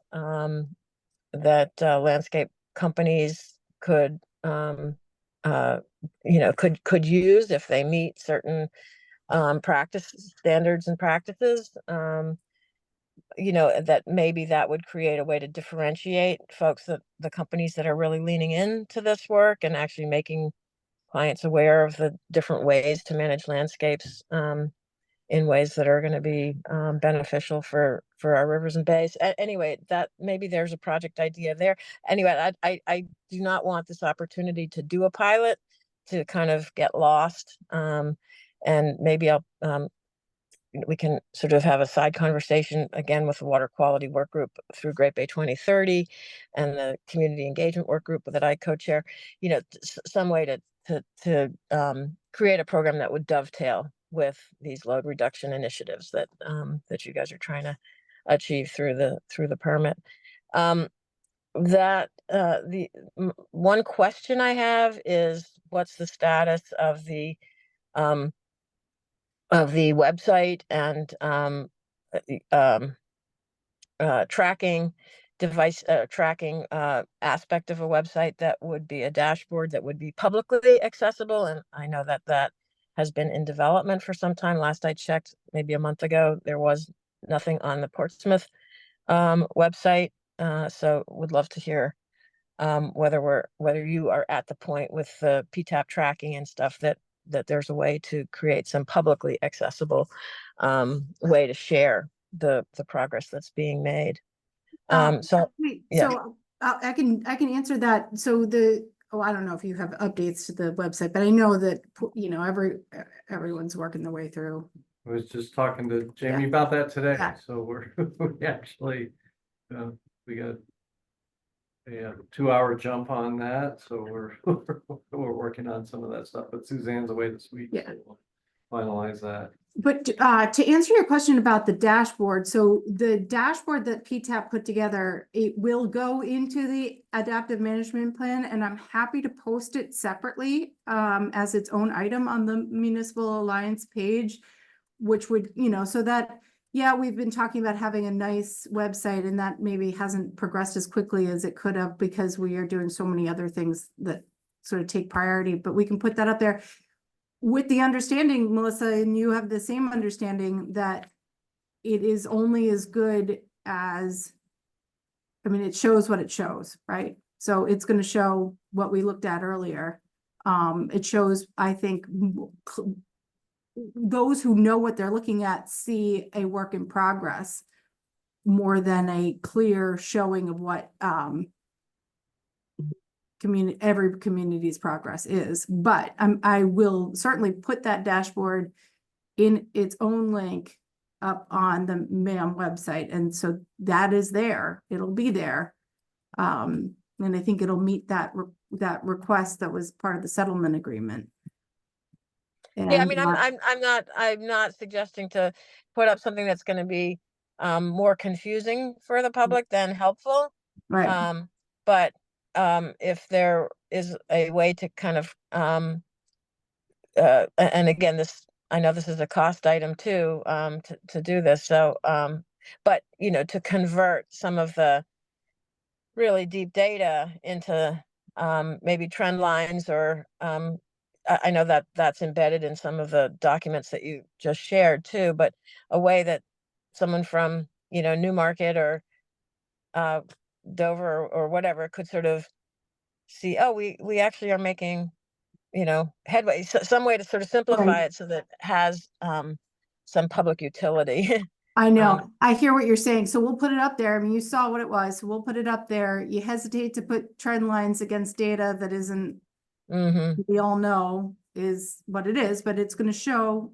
landscape companies could, could use if they meet certain, practice standards and practices. That maybe that would create a way to differentiate folks, that the companies that are really leaning into this work and actually making clients aware of the different ways to manage landscapes, in ways that are going to be, beneficial for our rivers and bays. Anyway, that maybe there's a project idea there. Anyway, I do not want this opportunity to do a pilot to kind of get lost. And maybe we can sort of have a side conversation again with the water quality work group through Great Bay 2030 and the community engagement work group that I co-chair, some way to create a program that would dovetail with these load reduction initiatives that you guys are trying to achieve through the permit. One question I have is, what's the status of the website and tracking device tracking aspect of a website that would be a dashboard that would be publicly accessible? And I know that has been in development for some time. Last I checked, maybe a month ago, there was nothing on the Portsmouth website. So would love to hear whether you are at the point with the PTAP tracking and stuff that there's a way to create some publicly accessible way to share the progress that's being made. Wait, yeah. so I can answer that. So I don't know if you have updates to the website, but I know that, everyone's working their way through. I was just talking to Jamie about that today, Yeah. so we actually, we got a 2-hour jump on that, so we're working on some of that stuff, but Suzanne's away this week. Yeah. So finalize that. But to answer your question about the dashboard, so the dashboard that PTAP put together, it will go into the adaptive management plan, and I'm happy to post it separately as its own item on the Municipal Alliance page, which would, you know, so that, yeah, we've been talking about having a nice website, and that maybe hasn't progressed as quickly as it could have because we are doing so many other things that sort of take priority, but we can put that up there. With the understanding, Melissa, and you have the same understanding, that it is only as good as, I mean, it shows what it shows, right? So it's going to show what we looked at earlier. It shows, I think, those who know what they're looking at see a work in progress more than a clear showing of what every community's progress is. But I will certainly put that dashboard in its own link up on the MAM website, and so that is there. It'll be there, and I think it'll meet that request that was part of the settlement agreement. Yeah, I And, mean, I'm not suggesting to put up something that's going to be more confusing for the public than helpful. right. But if there is a way to kind of and again, I know this is a cost item too, to do this. So, but you know, to convert some of the really deep data into maybe trend lines, or I know that that's embedded in some of the documents that you just shared too, but a way that someone from, you know, Newmarket or Dover or whatever could sort of see, oh, we actually are making, you know, headway, some way to sort of simplify it so that it has some public utility. I know. I hear what you're saying. So we'll put it up there. I mean, you saw what it was. So we'll put it up there. You hesitate to put trend lines against data that isn't, we all know is what it is, but it's going to show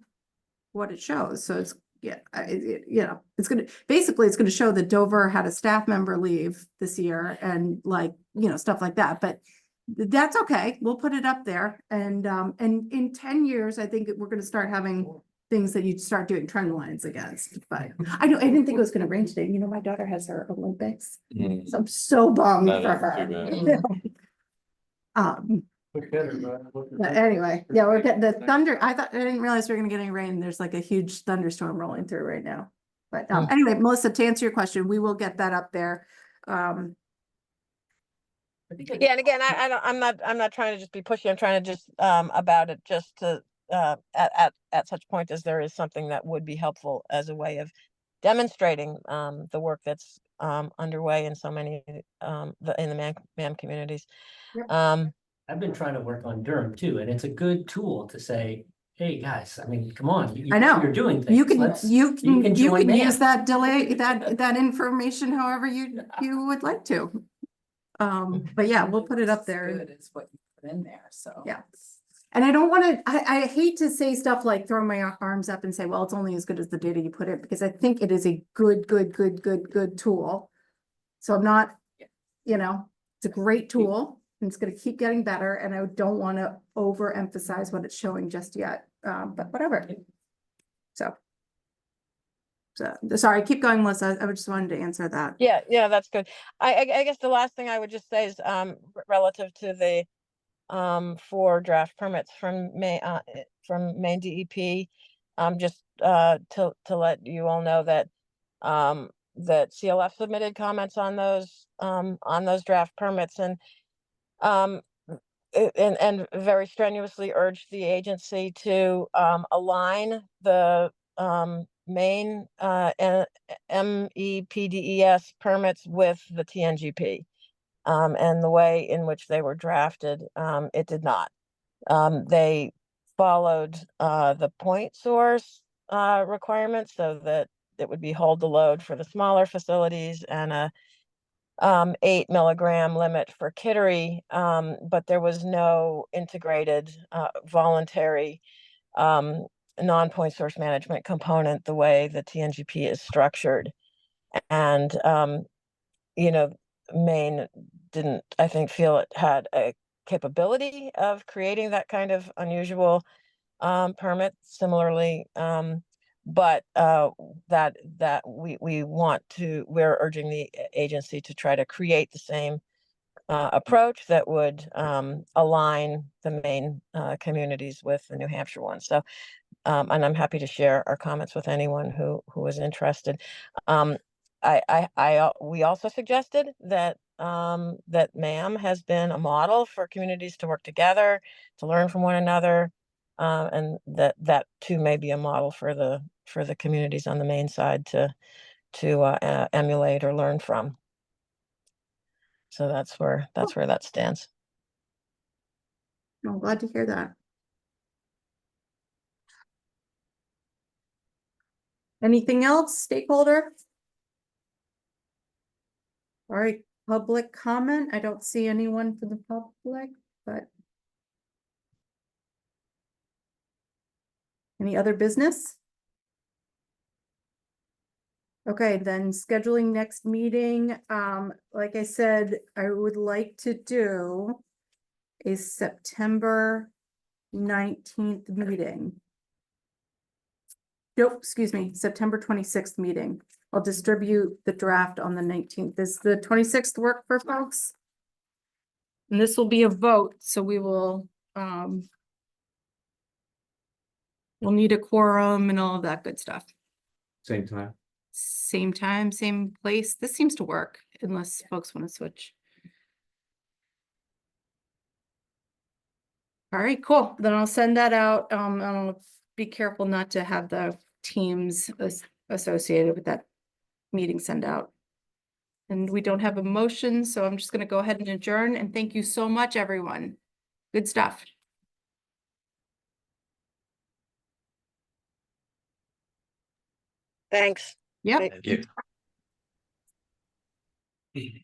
what it shows. So it's, yeah, you know, it's going to, basically it's going to show that Dover had a staff member leave this year and, like, you know, stuff like that. But that's okay. We'll put it up there. And in 10 years, I think we're going to start having things that you'd start doing trend lines against. But I didn't think it was going to rain today. You know, my daughter has her Olympics. So I'm so bummed That for is too her. bad. But anyway, yeah, we're getting the thunder. I didn't realize we were gonna get any rain. There's like a huge thunderstorm rolling through right now. But anyway, Melissa, to answer your question, we will get that up there. Yeah, and again, I'm not trying to just be pushy. I'm trying to just about it just to at such point as there is something that would be helpful as a way of demonstrating the work that's underway in so many in the MAM communities. Yep. I've been trying to work on Durham too, and it's a good tool to say, hey, guys, I mean, come on. I know you're doing things. You can join MAM. use that delay that information however you would like to. But yeah, we'll put it up there. Is what you put in there, so. Yeah. And I don't want to, I hate to say stuff like throw my arms up and say, well, it's only as good as the data you put in, because I think it is a good tool. So I'm not, you know, it's a great tool and it's going to keep getting better. And I don't want to overemphasize what it's showing just yet. But whatever. So sorry, keep going, Melissa. I just wanted to answer that. Yeah, that's good. I guess the last thing I would just say is relative to the 4 draft permits from Maine DEP, just to let you all know that that CLF submitted comments on those draft permits, and very strenuously urged the agency to align the Maine MEPDES permits with the TNGP. And the way in which they were drafted, it did not. They followed the point source requirements, so that it would be hold the load for the smaller facilities and a 8 milligram limit for Kittery, but there was no integrated voluntary non-point source management component the way the TNGP is structured. And you know, Maine didn't, I think, feel it had a capability of creating that kind of unusual permit similarly. But that we want to, we're urging the agency to try to create the same approach that would align the Maine communities with the New Hampshire one. So, and I'm happy to share our comments with anyone who is interested. We also suggested that that MAM has been a model for communities to work together, to learn from one another, and that too may be a model for the communities on the Maine side to emulate or learn from. So that's where that stands. I'm glad to hear that. Anything else, stakeholder? All right, public comment. I don't see anyone for the public, but any other business? Okay, then scheduling next meeting. Like I said, I would like to do a September 19th meeting. Nope, excuse me, September 26th meeting. I'll distribute the draft on the 19th. Does the 26th work for folks? And this will be a vote, so we will, we'll need a quorum and all of that good stuff. Same time. Same time, same place. This seems to work unless folks want to switch. All right, cool. Then I'll send that out. I'll be careful not to have the teams associated with that meeting send out. And we don't have a motion, so I'm just going to go ahead and adjourn. And thank you so much, everyone. Good stuff. Thanks. Yep. Thank you.